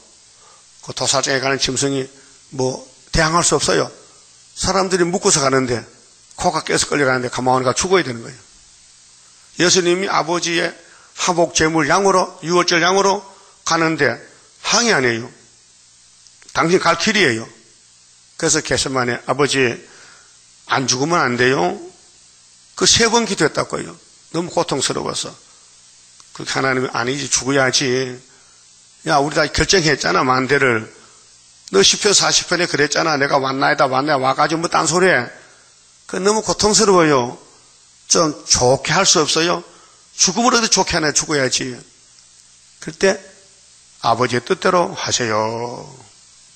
그 도살장에 가는 짐승이 뭐 대항할 수 없어요. 사람들이 묶어서 가는데 코가 깨서 끌려가는데 가만히 가 죽어야 되는 거예요. 예수님이 아버지의 하복 제물 양으로, 유월절 양으로 가는데 항의 안 해요. 당신 갈 길이에요. 그래서 겟세마네 아버지 안 죽으면 안 돼요. 그 3번 기도했다고요. 너무 고통스러워서. 그 하나님이 아니지, 죽어야지. 야, 우리 다 결정했잖아, 만대를. 너 10편 40편에 그랬잖아. 내가 왔나이다 와가지고 뭐 딴소리해. 그 너무 고통스러워요. 좀 좋게 할 수 없어요? 죽음을 어디 좋게 하나. 죽어야지. 그때 아버지의 뜻대로 하세요.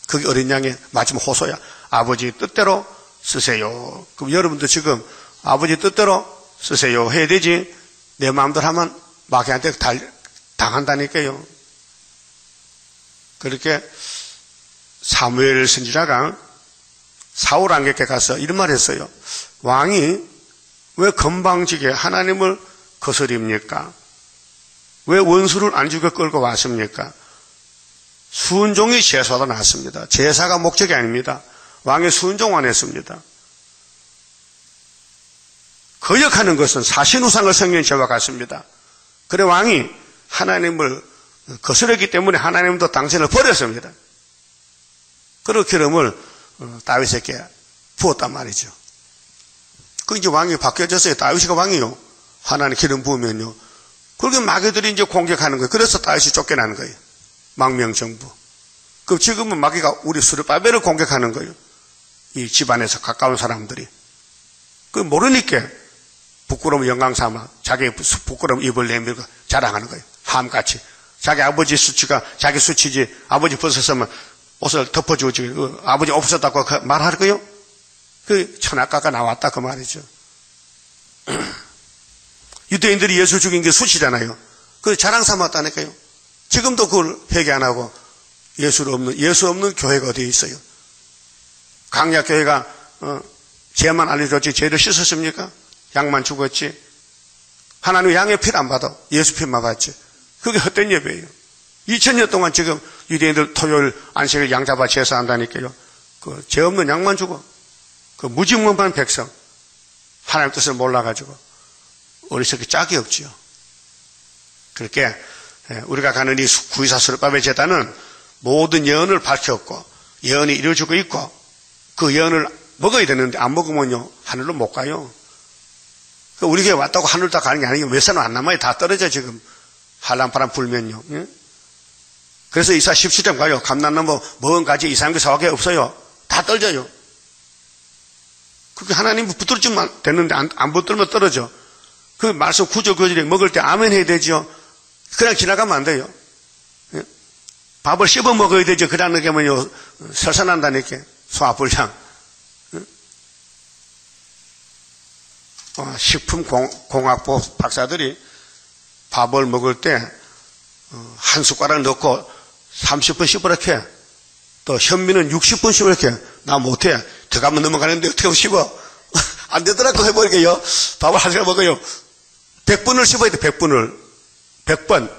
그게 어린 양의 마지막 호소야. 아버지 뜻대로 쓰세요. 그럼 여러분도 지금 아버지 뜻대로 쓰세요 해야 되지. 내 마음대로 하면 마귀한테 당한다니까요. 그렇게 사무엘 선지자가 사울 왕에게 가서 이런 말 했어요. 왕이 왜 건방지게 하나님을 거스립니까? 왜 원수를 안 죽여 끌고 왔습니까? 순종이 제사보다 낫습니다. 제사가 목적이 아닙니다. 왕의 순종 안 했습니다. 거역하는 것은 사신우상을 섬기는 죄와 같습니다. 그래 왕이 하나님을 거스렸기 때문에 하나님도 당신을 버렸습니다. 그리고 기름을 다윗에게 부었단 말이죠. 그 이제 왕이 바뀌어졌어요. 다윗이가 왕이요. 하나님 기름 부으면요. 그렇게 마귀들이 이제 공격하는 거예요. 그래서 다윗이 쫓겨나는 거예요. 망명정부. 그럼 지금은 마귀가 우리 스룹바벨을 공격하는 거예요. 이 집안에서 가까운 사람들이. 그 모르니까 부끄러움 영광 삼아 자기 부끄러움 입을 내밀고 자랑하는 거예요. 함같이. 자기 아버지 수치가 자기 수치지 아버지 벗었으면 옷을 덮어주지 아버지 없었다고 말할 거요? 그 천하가가 나왔다 그 말이죠. 유대인들이 예수 죽인 게 수치잖아요. 그 자랑 삼았다니까요. 지금도 그걸 회개 안 하고 예수 없는 교회가 어디에 있어요? 강약교회가 죄만 알려줬지 죄를 씻었습니까? 양만 죽었지. 하나님 양의 피를 안 받아. 예수 피만 받지. 그게 헛된 예배예요. 2000년 동안 지금 유대인들 토요일 안식일 양 잡아 제사한다니까요. 그 죄 없는 양만 죽어. 그 무지몽한 백성. 하나님 뜻을 몰라가지고 어리석기 짝이 없지요. 그렇게 우리가 가는 이 구이사 스룹바벨 제단은 모든 예언을 밝혔고 예언이 이루어지고 있고 그 예언을 먹어야 되는데 안 먹으면요 하늘로 못 가요. 우리 교회 왔다고 하늘 다 가는 게 아니고 몇 사람 안 남아요. 다 떨어져 지금 한란바람 불면요. 예? 그래서 이사 17장 가요. 감람나무 먹은 가지 이상한 게 4개 없어요. 다 떨어져요. 그게 하나님 붙들지만 됐는데 안 붙들면 떨어져. 그 말씀 구절 구절에 먹을 때 아멘 해야 되죠. 그냥 지나가면 안 돼요. 예? 밥을 씹어 먹어야 되죠. 그냥 먹으면요 설산한다니까 소화불량. 식품공학부 박사들이 밥을 먹을 때 한 숟가락 넣고 30분 씹으라게 또 현미는 60분 씹으라게 나 못해 들어가면 넘어가는데 어떻게 씹어 안 되더라고 해버리게요. 밥을 한 숟가락 먹어요. 100분을 씹어야 돼. 100분을 100번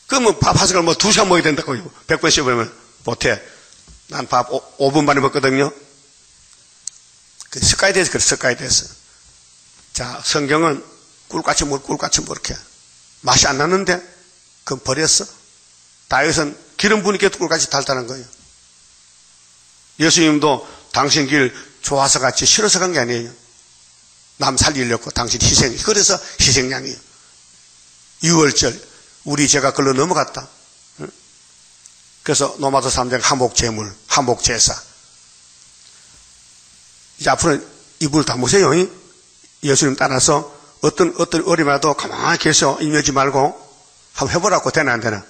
그러면 밥 한 숟가락 뭐 2시간 먹어야 된다고요. 100번 씹으면 못해. 난 밥 5분 만에 먹거든요. 습관이 돼서 그래, 습관이 돼서. 자, 성경은 꿀같이 이렇게. 맛이 안 나는데, 그건 버렸어. 다윗은 기름 부으니까 꿀같이 달달한 거예요. 예수님도 당신 길 좋아서 같이 싫어서 간 게 아니에요. 남 살리려고 당신 희생, 그래서 희생양이에요. 6월절, 우리 죄가 걸러 넘어갔다. 그래서 로마서 3장 화목제물, 화목제사. 이제 앞으로 이불 담으세요. 예수님 따라서 어떤 어려움이라도 가만히 계셔 임하지 말고 한번 해보라고. 되나 안 되나?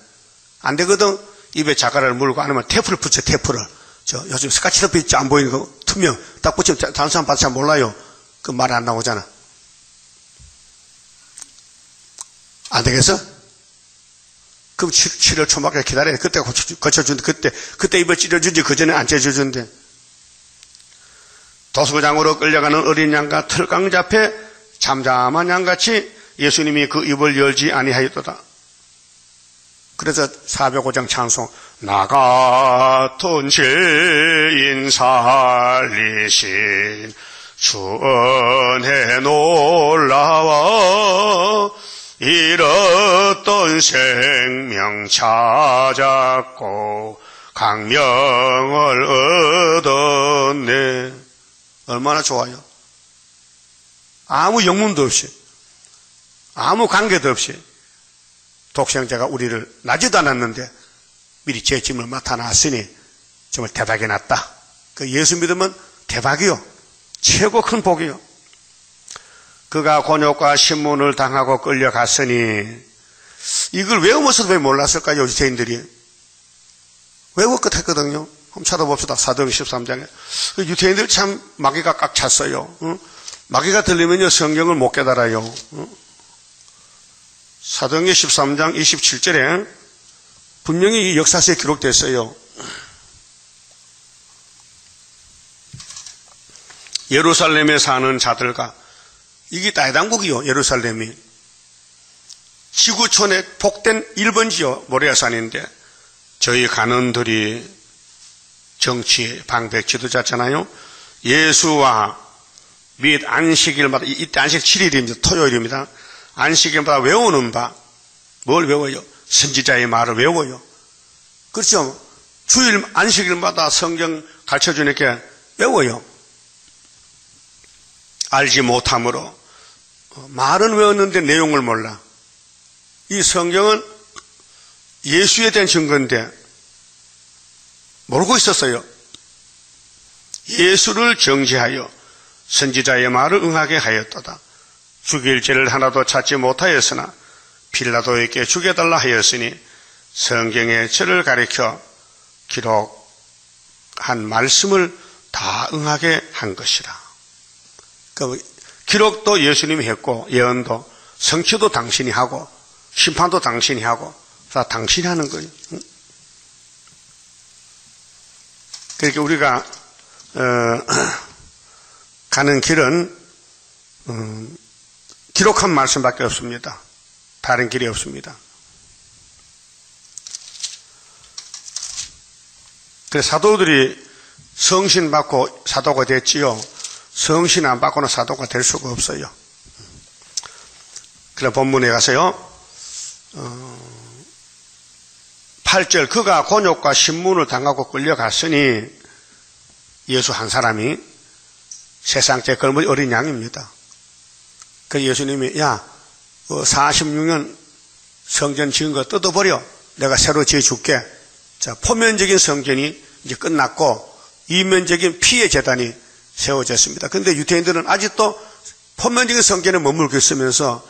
안 되거든. 입에 자갈을 물고 아니면 테이프를 붙여. 테이프를. 요즘 스카치테이프 있지 안 보이는 거 투명 딱 붙이면 다른 사람 봐도 잘 몰라요. 그 말 안 나오잖아. 안 되겠어? 그럼 7월 초막에 기다려야 돼. 그때 거쳐준대. 그때 입을 찢어주지 그 전에 안 찢어주는데. 도수장으로 끌려가는 어린 양과 털강 앞에 잠잠한 양같이 예수님이 그 입을 열지 아니하였도다. 그래서 405장 찬송 나 같은 죄인 살리신 주 은혜 놀라워 잃었던 생명 찾았고 강명을 얻었네. 얼마나 좋아요. 아무 영문도 없이 아무 관계도 없이 독생자가 우리를 나지도 않았는데 미리 죄짐을 맡아놨으니 정말 대박이 났다. 그 예수 믿으면 대박이요. 최고 큰 복이요. 그가 곤욕과 신문을 당하고 끌려갔으니 이걸 외우면서도 왜 몰랐을까요? 유대인들이 외울 것 했거든요. 한번 찾아봅시다. 사도행 13장에. 유대인들 참 마귀가 꽉 찼어요. 마귀가 들리면요 성경을 못 깨달아요. 사도행 13장 27절에 분명히 이 역사서에 기록됐어요. 예루살렘에 사는 자들과 이게大당국이요. 예루살렘이 지구촌에 복된 1번지요. 모리아산인데 저희 간원들이 정치 방백 지도자잖아요. 예수와 및 안식일마다 이때 안식 7일입니다. 토요일입니다. 안식일마다 외우는 바 뭘 외워요? 선지자의 말을 외워요. 그렇죠? 주일 안식일마다 성경 가르쳐주니까 외워요. 알지 못함으로. 말은 외웠는데 내용을 몰라. 이 성경은 예수에 대한 증거인데 모르고 있었어요. 예수를 정죄하여 선지자의 말을 응하게 하였도다. 죽일 죄를 하나도 찾지 못하였으나 빌라도에게 죽여달라 하였으니 성경의 죄를 가리켜 기록한 말씀을 다 응하게 한 것이라. 그러니까 기록도 예수님이 했고 예언도 성취도 당신이 하고 심판도 당신이 하고 다 당신이 하는 거예요. 그러니까 우리가 가는 길은 기록한 말씀밖에 없습니다. 다른 길이 없습니다. 그래서 사도들이 성신 받고 사도가 됐지요. 성신 안 받고는 사도가 될 수가 없어요. 그래 본문에 가서요. 8절 그가 곤욕과 신문을 당하고 끌려갔으니 예수 한 사람이 세상째 젊은 어린 양입니다. 그래서 예수님이 야 46년 성전 지은 거 뜯어버려. 내가 새로 지어줄게. 자, 표면적인 성전이 이제 끝났고 이면적인 피의 제단이 세워졌습니다. 그런데 유대인들은 아직도 표면적인 성전에 머물고 있으면서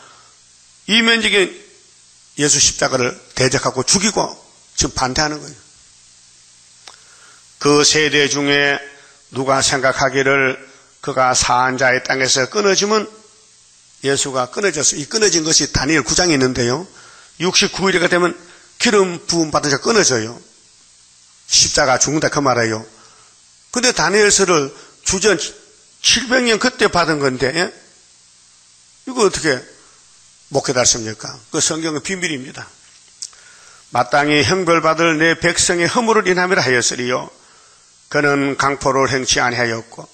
이면적인 예수 십자가를 대적하고 죽이고 지금 반대하는 거예요. 그 세대 중에 누가 생각하기를 그가 사한 자의 땅에서 끊어지면 예수가 끊어졌어요. 이 끊어진 것이 다니엘 9장에 있는데요. 69일이가 되면 기름 부음 받은 자가 끊어져요. 십자가 죽는다 그 말이에요. 근데 다니엘서를 주전 700년 그때 받은 건데 예? 이거 어떻게 못 깨달습니까? 그 성경은 비밀입니다. 마땅히 형벌받을 내 백성의 허물을 인함이라 하였으리요. 그는 강포를 행치 아니하였고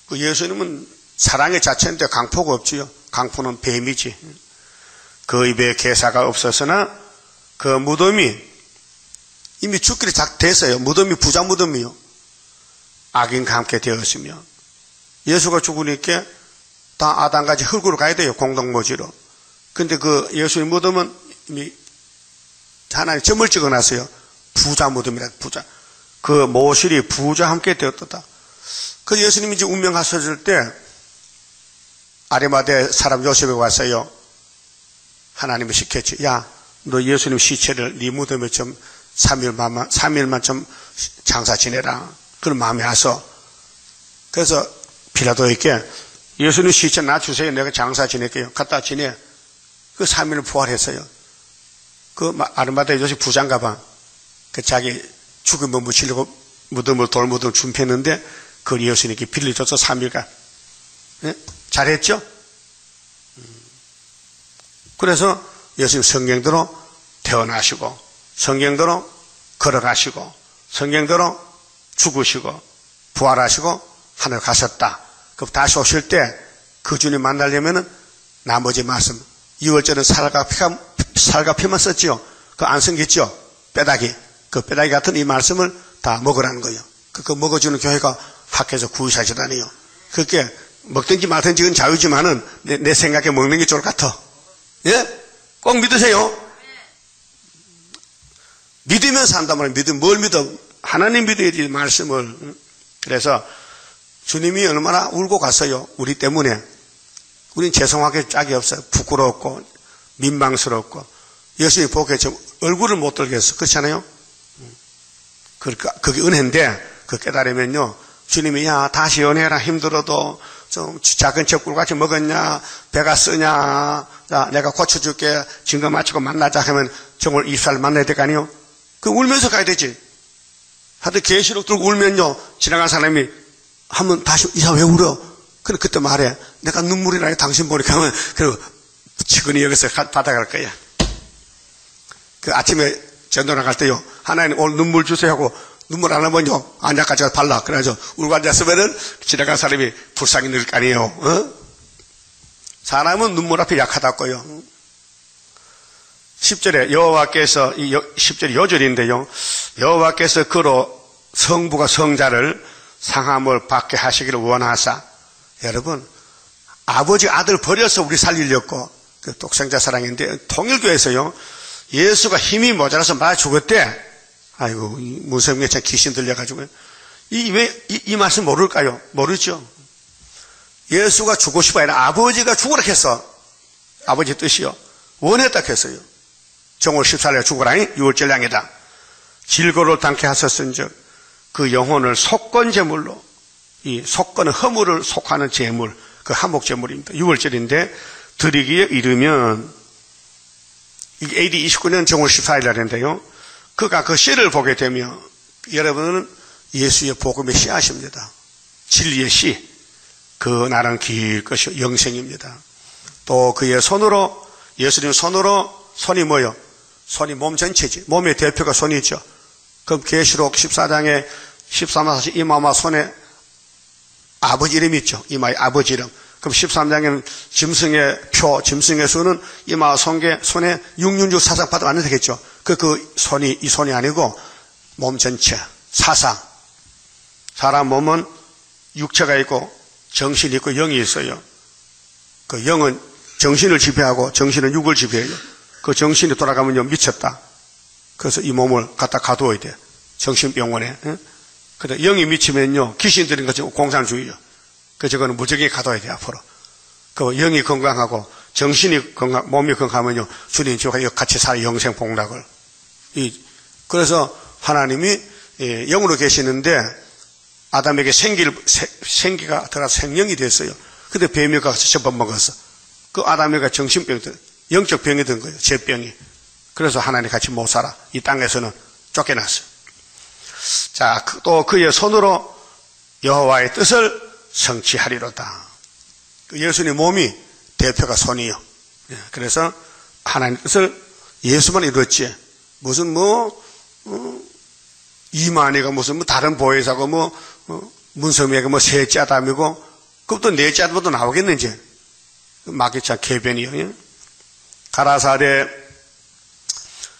그 예수님은 사랑의 자체인데 강포가 없지요. 강포는 뱀이지. 그 입에 개사가 없었으나 그 무덤이 이미 죽기를 됐어요. 무덤이 부자 무덤이요. 악인과 함께 되었으며 예수가 죽으니까 다 아담같이 흙으로 가야 돼요. 공동모지로. 근데 그 예수의 무덤은 이미 하나님 점을 찍어놨어요. 부자 무덤이라 부자. 그 모실이 부자와 함께 되었다. 그 예수님이 이제 운명하셨을 때 아리마대 사람 요셉에 왔어요. 하나님이 시켰지. 야, 너 예수님 시체를 네 무덤에 좀 3일만 좀 장사 지내라. 그런 마음이 와서 그래서 빌라도에게 예수님 시체 놔주세요. 내가 장사 지낼게요. 갖다 지내. 그 3일을 부활했어요. 그 아리마대 요셉 부자인가 봐. 그 자기 죽은 몸 묻히려고 무덤을 돌무덤을 준비했는데 그걸 예수님께 빌려줘서 3일간 네? 잘했죠? 그래서 예수님 성경대로 태어나시고 성경대로 걸어가시고 성경대로 죽으시고 부활하시고 하늘 가셨다. 그럼 다시 오실 때 그 주님 만나려면은 나머지 말씀 6월절은 살과 피만 썼지요. 그거 안 숨겼죠? 뼈다귀. 그 뼈다귀 같은 이 말씀을 다 먹으라는 거예요. 그거 먹어주는 교회가 학교에서 구의사시다니요. 그렇게 먹든지 말든지 그건 자유지만은 내 생각에 먹는 게 좋을 것 같아. 예? 꼭 믿으세요. 믿으면 산단 말이에요. 믿으면 뭘 믿어? 하나님 믿어야지 말씀을. 그래서 주님이 얼마나 울고 갔어요. 우리 때문에. 우린 죄송하게 짝이 없어요. 부끄럽고 민망스럽고 예수님 보기에 좀 얼굴을 못 들겠어. 그렇잖아요. 그러니까 그게 은혜인데 그 깨달으면요. 주님이 야 다시 연애해라. 힘들어도 좀 작은 젖꿀같이 먹었냐 배가 쓰냐 자, 내가 고쳐줄게 증거 마치고 만나자 하면 정말 20살 만나야 될 거 아니에요. 그 울면서 가야 되지. 하여튼 계시록 들고 울면요 지나간 사람이 하면 다시 이사 왜 울어? 그래 그때 말해 내가 눈물이 나요 당신 보니까 하면 그리고 치근히 여기서 받아갈 거야. 그 아침에 전도 나갈 때요 하나님 오늘 눈물 주세요 하고 눈물 안 하면요 안약까지 발라. 그래가지고 울고 앉았으면은 지나간 사람이 불쌍히 늘 거 아니에요. 어? 사람은 눈물 앞에 약하다고요. 10절에 여호와께서, 10절이 요절인데요. 여호와께서 그로 성부가 성자를 상함을 받게 하시기를 원하사. 여러분, 아버지 아들 버려서 우리 살리려고, 그 독생자 사랑인데, 통일교에서요, 예수가 힘이 모자라서 맞아 죽었대. 아이고, 무성에 참 귀신 들려가지고. 이 말씀 모를까요? 모르죠. 예수가 죽고 싶어 아니라 아버지가 죽으라 했어. 아버지 뜻이요. 원했다 했어요. 정월 14일에 죽으라니 6월 전량이다. 질거를 당케 하셨은즉 그 영혼을 속건제물로, 이 속건은 허물을 속하는 제물, 그 한목제물입니다. 6월절인데 드리기에 이르면, 이게 AD 29년 정월 14일날인데요. 그가 그 씨를 보게 되면 여러분은 예수의 복음의 씨앗입니다. 진리의 씨. 그 날은 길 것이 영생입니다. 또 그의 손으로, 예수님 손으로, 손이 뭐요? 손이 몸 전체지. 몸의 대표가 손이죠. 그럼 계시록 14장에 13마 이마마 손에 아버지 이름이 있죠. 이마의 아버지 이름. 그럼 13장에는 짐승의 표, 짐승의 수는 이마 손에 666 사상 받으면 안 되겠죠. 그 손이, 이 손이 아니고 몸 전체, 사상. 사람 몸은 육체가 있고 정신이 있고 영이 있어요. 그 영은 정신을 지배하고 정신은 육을 지배해요. 그 정신이 돌아가면요, 미쳤다. 그래서 이 몸을 갖다 가두어야 돼. 정신병원에. 근데 영이 미치면요, 귀신 들인 것이 공산주의요. 그래서 저거는 무적에 가둬야 돼, 앞으로. 그 영이 건강하고 정신이 몸이 건강하면요, 주님 저가 같이 살 영생 복락을. 그래서 하나님이 영으로 계시는데 아담에게 생기가 들어가서 생명이 됐어요. 근데 뱀이 가서 접어먹었어. 그 아담이가 정신병이 영적 병이 든 거예요. 죄병이. 그래서 하나님 같이 못 살아. 이 땅에서는 쫓겨났어요. 자, 또 그의 손으로 여호와의 뜻을 성취하리로다. 예수님 몸이 대표가 손이요. 그래서 하나님 뜻을 예수만 이뤘지. 무슨 이만희가 무슨 다른 보혜사고 문성미가 셋째 아담이고 그것도 넷째 아담도 나오겠는지. 마귀차 개변이요. 가라사대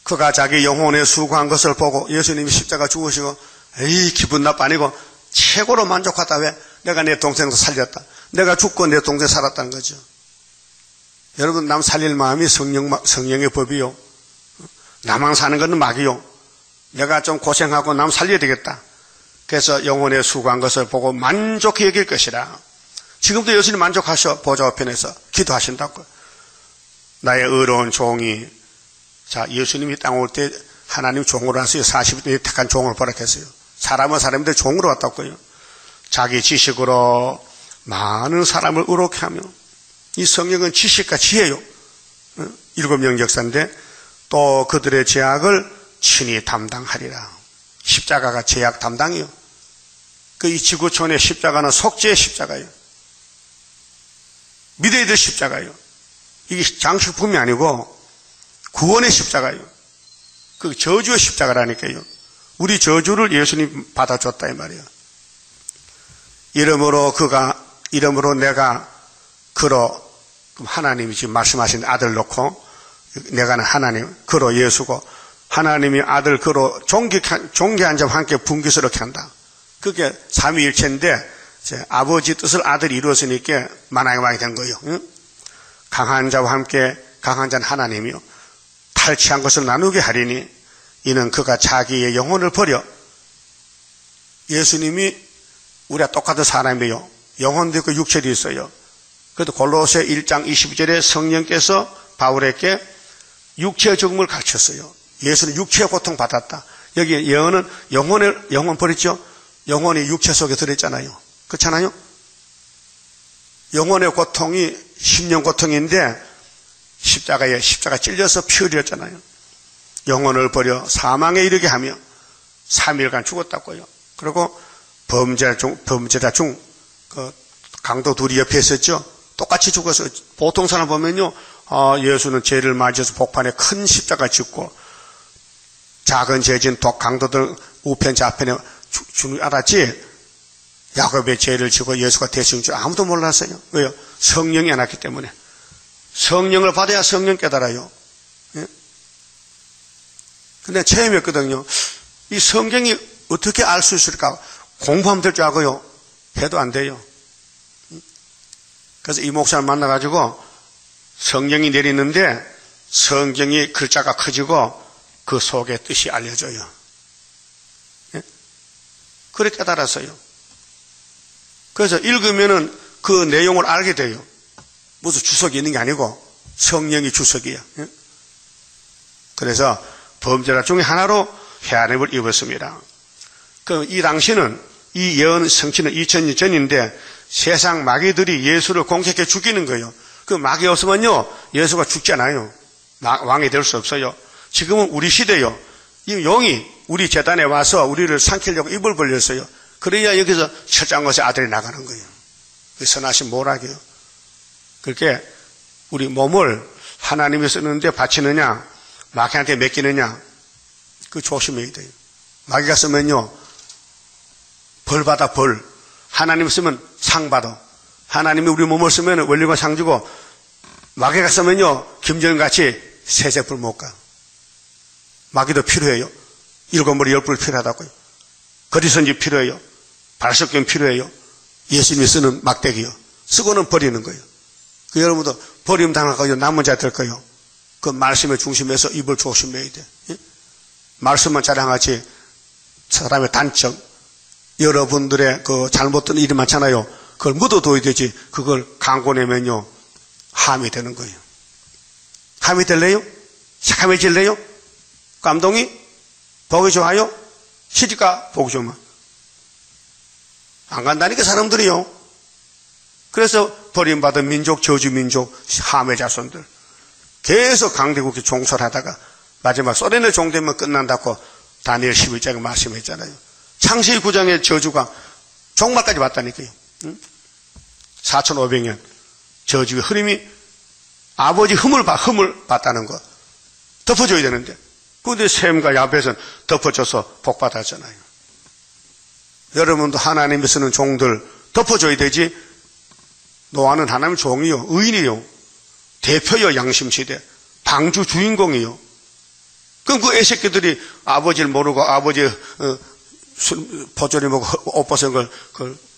그가 자기 영혼에 수고한 것을 보고 예수님이 십자가 죽으시고 에이 기분 나빠 아니고 최고로 만족하다. 왜? 내가 내 동생도 살렸다. 내가 죽고 내 동생 살았다는 거죠. 여러분, 남 살릴 마음이 성령의 법이요. 나만 사는 것은 마귀요. 내가 좀 고생하고 남 살려야 되겠다. 그래서 영혼에 수고한 것을 보고 만족히 여길 것이라. 지금도 예수님 만족하셔. 보좌 우편에서 기도하신다고. 나의 의로운 종이. 자, 예수님이 땅 올 때 하나님 종으로 왔어요. 40일 택한 종을 보라했어요. 사람은 사람인데 종으로 왔다고요. 자기 지식으로 많은 사람을 의롭게 하며, 이 성령은 지식과 지혜요. 7명 역사인데 또 그들의 죄악을 친히 담당하리라. 십자가가 죄악 담당이요. 그 이 지구촌의 십자가는 속죄의 십자가예요. 믿어야 될 십자가예요. 이게 장식품이 아니고 구원의 십자가예요. 그 저주의 십자가라니까요. 우리 저주를 예수님 받아줬다 이 말이에요. 이름으로 내가 그로, 하나님이 지금 말씀하신 아들 놓고 내가는 하나님, 그로 예수고 하나님이 아들 그로 종교한 자와 함께 분기스럽게 한다. 그게 삼위일체인데 아버지 뜻을 아들이 이루었으니까 만왕의 왕이 된 거예요. 응? 강한 자와 함께 강한 자는 하나님이요. 탈취한 것을 나누게 하리니 이는 그가 자기의 영혼을 버려. 예수님이 우리가 똑같은 사람이에요. 영혼도 있고 육체도 있어요. 그래도 골로새 1장 22절에 성령께서 바울에게 육체의 죽음을 가르쳤어요. 예수는 육체의 고통 받았다. 여기 영혼 버렸죠? 영혼이 육체 속에 들어있잖아요. 그렇잖아요? 영혼의 고통이 10년 고통인데 십자가 찔려서 피 흘렸잖아요. 영혼을 버려 사망에 이르게 하며 3일간 죽었다고요. 그리고 범죄자 중 강도 둘이 옆에 있었죠. 똑같이 죽어서 보통 사람 보면요, 예수는 죄를 맞이해서 복판에 큰 십자가 짓고 작은 죄진 강도들 우편 좌편에 죽는 줄 알았지. 야곱의 죄를 지고 예수가 대신 줄 아무도 몰랐어요. 왜요? 성령이 안 왔기 때문에. 성령을 받아야 성령 깨달아요. 예? 근데 체험했거든요. 이 성경이 어떻게 알 수 있을까? 공부하면 될 줄 알고요. 해도 안 돼요. 그래서 이 목사를 만나가지고 성경이 내리는데 성경이 글자가 커지고 그 속에 뜻이 알려져요. 예? 그렇게 깨달았어요. 그래서 읽으면은 그 내용을 알게 돼요. 무슨 주석이 있는 게 아니고 성령이 주석이에요. 예? 그래서 범죄자 중에 하나로 해안입을 입었습니다. 그럼 이 당시는 이 예언 성취는 2000년 전인데 세상 마귀들이 예수를 공격해 죽이는 거예요. 그 마귀 없으면요 예수가 죽지 않아요. 왕이 될 수 없어요. 지금은 우리 시대요. 이 용이 우리 재단에 와서 우리를 삼키려고 입을 벌렸어요. 그래야 여기서 철장것의 아들이 나가는 거예요. 선하신 모락이에요. 그렇게 우리 몸을 하나님이 쓰는데 바치느냐 마귀한테 맡기느냐 그 조심해야 돼요. 마귀가 쓰면요 벌 받아 벌. 하나님 쓰면 상 받아. 하나님이 우리 몸을 쓰면 원리가 상 주고 마귀가 쓰면요 김정은같이 세세불 못 가. 마귀도 필요해요. 7머리 10불 필요하다고요. 거리선지 필요해요. 발석경 필요해요. 예수님이 쓰는 막대기요. 쓰고는 버리는 거예요. 그 여러분도 버림 당할까요? 남은 자 될 거예요. 그 말씀의 중심에서 입을 조심해야 돼. 예? 말씀만 자랑하지 사람의 단점, 여러분들의 그 잘못된 일이 많잖아요. 그걸 묻어둬야 되지. 그걸 강고내면요 함이 되는 거예요. 함이 될래요? 새카매질래요? 감동이? 보기 좋아요? 시집가 보기 좋으면 안 간다니까 사람들이요. 그래서 버림받은 민족, 저주민족, 함의 자손들 계속 강대국에 종설하다가 마지막 소련의 종되면 끝난다고 다니엘 11장에 말씀했잖아요. 창세기 9장의 저주가 종말까지 왔다니까요. 4500년 저주의 흐름이 아버지 흠을 봤다는 거 덮어줘야 되는데 그런데 셈과 야벳은 덮어줘서 복받았잖아요. 여러분도 하나님이 쓰는 종들 덮어줘야 되지. 노아는 하나님 종이요 의인이요 대표요 양심시대 방주 주인공이요. 그럼 그 애새끼들이 아버지를 모르고 아버지 보조리 먹고 옷 벗은 걸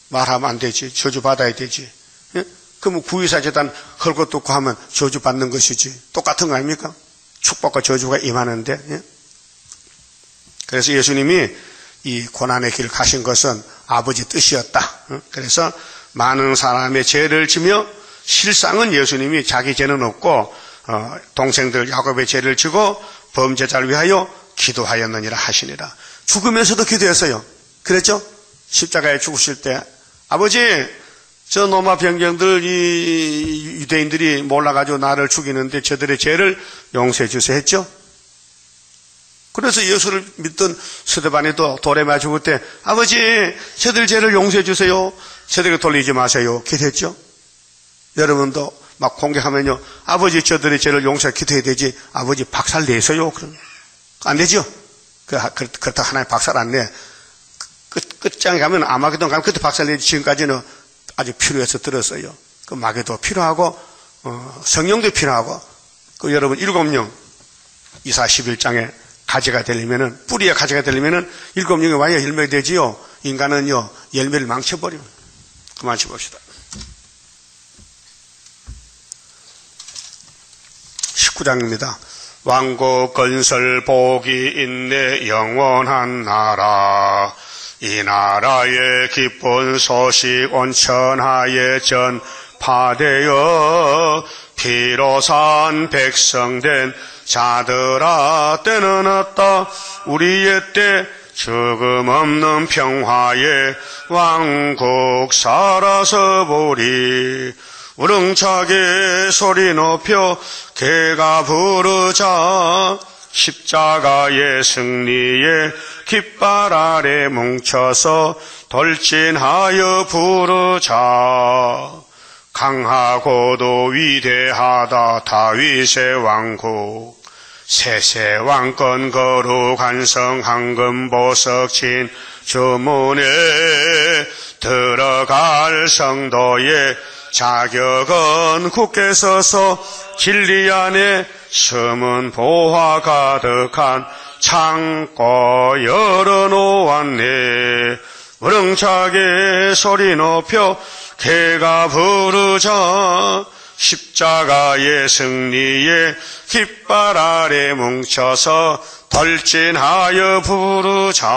말하면 안 되지. 저주받아야 되지. 예? 그러면 구이사재단 헐것 듣고 하면 저주받는 것이지. 똑같은 거 아닙니까? 축복과 저주가 임하는데. 예? 그래서 예수님이 이 고난의 길 가신 것은 아버지 뜻이었다. 그래서 많은 사람의 죄를 지며 실상은 예수님이 자기 죄는 없고 동생들 야곱의 죄를 지고 범죄자를 위하여 기도하였느니라 하시니라. 죽으면서도 기도했어요. 그랬죠? 십자가에 죽으실 때 아버지 저 로마 병정들 이 유대인들이 몰라가지고 나를 죽이는데 저들의 죄를 용서해 주세요 했죠? 그래서 예수를 믿던 스데반이도 돌에 맞아 죽을 때 아버지 저들 죄를 용서해 주세요. 저들에게 돌리지 마세요. 기도했죠? 여러분도 막 공격하면요 아버지 저들의 죄를 용서해 기도해야 되지. 아버지 박살 내세요. 그럼 안 되죠? 그렇다고 하나님 박살 안 내. 끝장에 가면 아마게돈 가면 그때 박살 내지. 지금까지는 아주 필요해서 들었어요. 그 마귀도 필요하고 성령도 필요하고 그 여러분 7령 이사 11장에 가지가 되려면은 뿌리에 가지가 되려면은 7명이 와야 열매가 되지요. 인간은요 열매를 망쳐버려. 그만 봅시다. 19장입니다. 왕국 건설 복이 있네 영원한 나라. 이 나라의 기쁜 소식 온 천하에 전파되어 피로 산 백성된 자들아 때는 왔다. 우리의 때 죽음 없는 평화의 왕국 살아서 보리. 우렁차게 소리 높여 개가 부르자. 십자가의 승리에 깃발 아래 뭉쳐서 돌진하여 부르자. 강하고도 위대하다 다윗의 왕국. 세세 왕권 거룩한 성 황금 보석 진 주문에 들어갈 성도의 자격은 굳게 서서 진리 안에 숨은 보화 가득한 창고 열어놓았네. 우렁차게 소리 높여 개가 부르자. 십자가의 승리에 깃발 아래 뭉쳐서 돌진하여 부르자.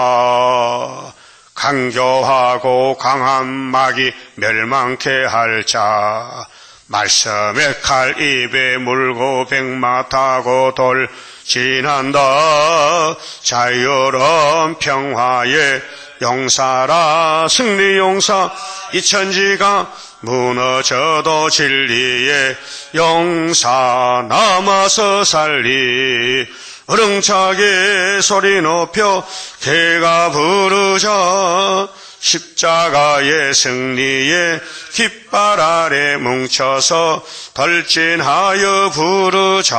강교하고 강한 마귀 멸망케 할 자. 말씀의 칼 입에 물고 백마 타고 돌진한다. 자유로운 평화의 용사라. 승리 용사. 이 천지가 무너져도 진리의 용사 남아서 살리. 우렁차게 소리 높여 개가 부르자. 십자가의 승리에 깃발 아래 뭉쳐서 돌진하여 부르자.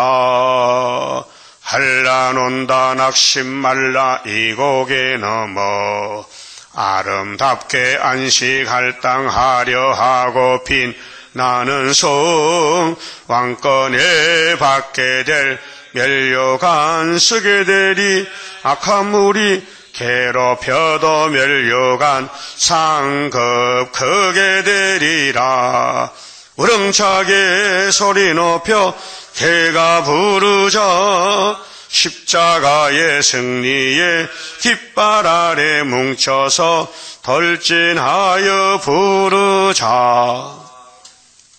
한란온다 낙심 말라 이 고개 넘어. 아름답게 안식할 땅 하려 하고 빛나는 성. 왕권에 받게 될 멸류관 쓰게 되리. 악한 무리 괴롭혀도 멸류관 상급 크게 되리라. 우렁차게 소리 높여 개가 부르자. 십자가의 승리에 깃발 아래 뭉쳐서 돌진하여 부르자.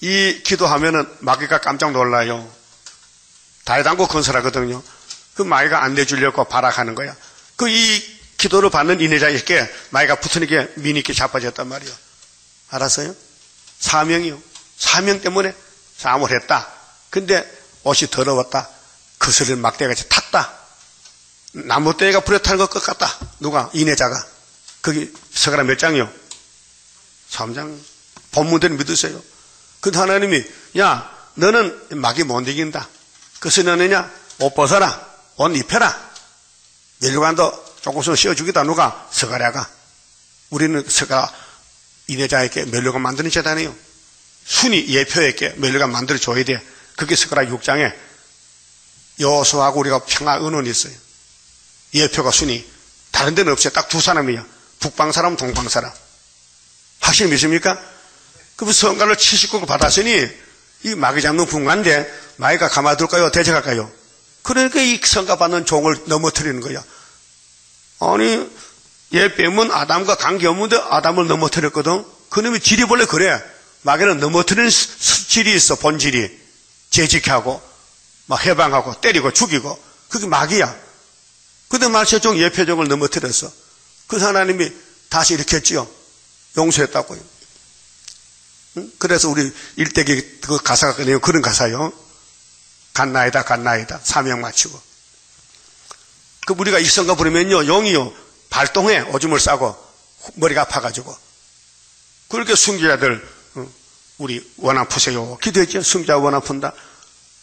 이 기도하면은 마귀가 깜짝 놀라요. 다이당고 건설하거든요. 그 마귀가 안 내주려고 발악하는 거야. 그 이 기도를 받는 인내자에게 마귀가 붙으니까 미니께 자빠졌단 말이에요. 알았어요? 사명이요. 사명 때문에 싸움을 했다. 근데 옷이 더러웠다. 그슬을 막대같이 탔다. 나무떼가 불에 타는 것 같다. 누가? 인내자가. 거기 서가라 몇 장이요? 3장. 본문대로 믿으세요. 근데 하나님이 야 너는 마귀 못 이긴다. 그래서 너느냐? 옷 벗어라. 옷 입혀라. 멸류관도 조금씩 씌워주겠다. 누가? 서가랴가. 우리는 서가 인내자에게 멸류관 만드는 재단이에요. 순위 예표에게 멸류관 만들어줘야 돼. 그게 서가랴 6장에 여호수아하고 우리가 평화 의논이 있어요. 예표가 순위. 다른 데는 없어요. 딱 두 사람이야. 북방 사람, 동방 사람. 확실히 믿습니까? 그럼 성가를 79개 받았으니 이 마귀 잡는 분간데 마귀가 가만둘까요? 대적할까요? 그러니까 이 성가 받는 종을 넘어뜨리는 거야. 아니 얘 빼면 아담과 관계없는데 아담을 넘어뜨렸거든. 그놈이 질이 원래 그래. 마귀는 넘어뜨리는 질이 있어. 본질이. 재직하고 막 해방하고 때리고 죽이고 그게 마귀야. 근데 말세종 예표종을 넘어뜨렸어. 그래서 하나님이 다시 일으켰지요. 용서했다고요. 응? 그래서 우리 일대기 그 가사가 그런 가사요. 간나이다 간나이다 사명 마치고. 그 우리가 익성가 부르면요 용이요 발동해. 오줌을 싸고 머리가 아파가지고. 그렇게 순교자들 우리 원 아프세요 기도했죠. 순교자 원 아픈다.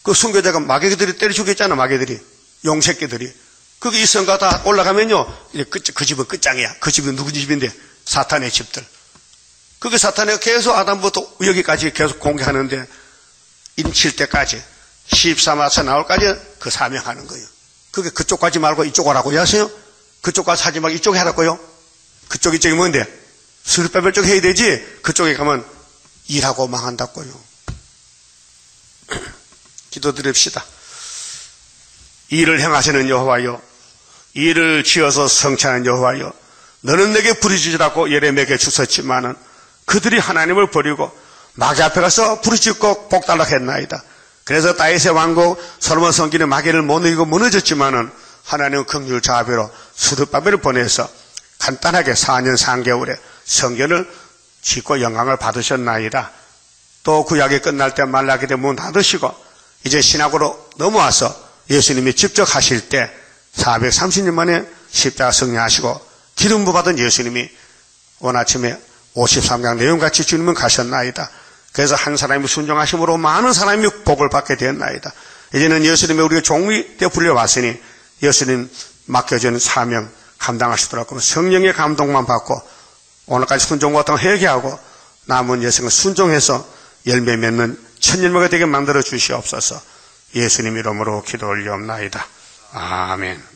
그 순교자가 마귀들이 때려 죽였잖아. 마귀들이 용새끼들이. 그게 익성가 다 올라가면요 그 집은 끝장이야. 그 집은 누구 집인데? 사탄의 집들. 그게 사탄이 계속 아담부터 여기까지 계속 공격하는데 인칠 때까지 14마차 나올까지 그 사명하는 거예요. 그게 그쪽 가지 말고 이쪽 오라고 하세요? 그쪽 가서 하지 말고 이쪽에 하라고요? 그쪽 이쪽이 뭔데? 스룹바벨 쪽 해야 되지. 그쪽에 가면 일하고 망한다고요. 기도드립시다. 일을 행하시는 여호와여, 일을 지어서 성취하는 여호와여, 너는 내게 부르짖으라고 예레미야에게 주셨지만은 그들이 하나님을 버리고 마귀 앞에 가서 부르짖고 복달라 했나이다. 그래서 다윗의 왕국 솔로몬 성기는 마귀를 못 이기고 무너졌지만은 하나님은 긍휼 자비로 스룹바벨을 보내서 간단하게 4년 3개월에 성전을 짓고 영광을 받으셨나이다. 또 구약이 끝날 때 말라기 때 문 닫으시고 이제 신학으로 넘어와서 예수님이 직접 하실 때 430년 만에 십자가 승리하시고 기름 부받은 예수님이 오늘 아침에 53장 내용같이 주님은 가셨나이다. 그래서 한 사람이 순종하심으로 많은 사람이 복을 받게 되었나이다. 이제는 예수님의 우리가 종이 되어 불려왔으니 예수님 맡겨준 사명 감당하시더라고. 성령의 감동만 받고 오늘까지 순종과 같은 거 회개하고 남은 여생을 순종해서 열매 맺는 천년매가 되게 만들어 주시옵소서. 예수님 이름으로 기도 올리옵나이다. 아멘.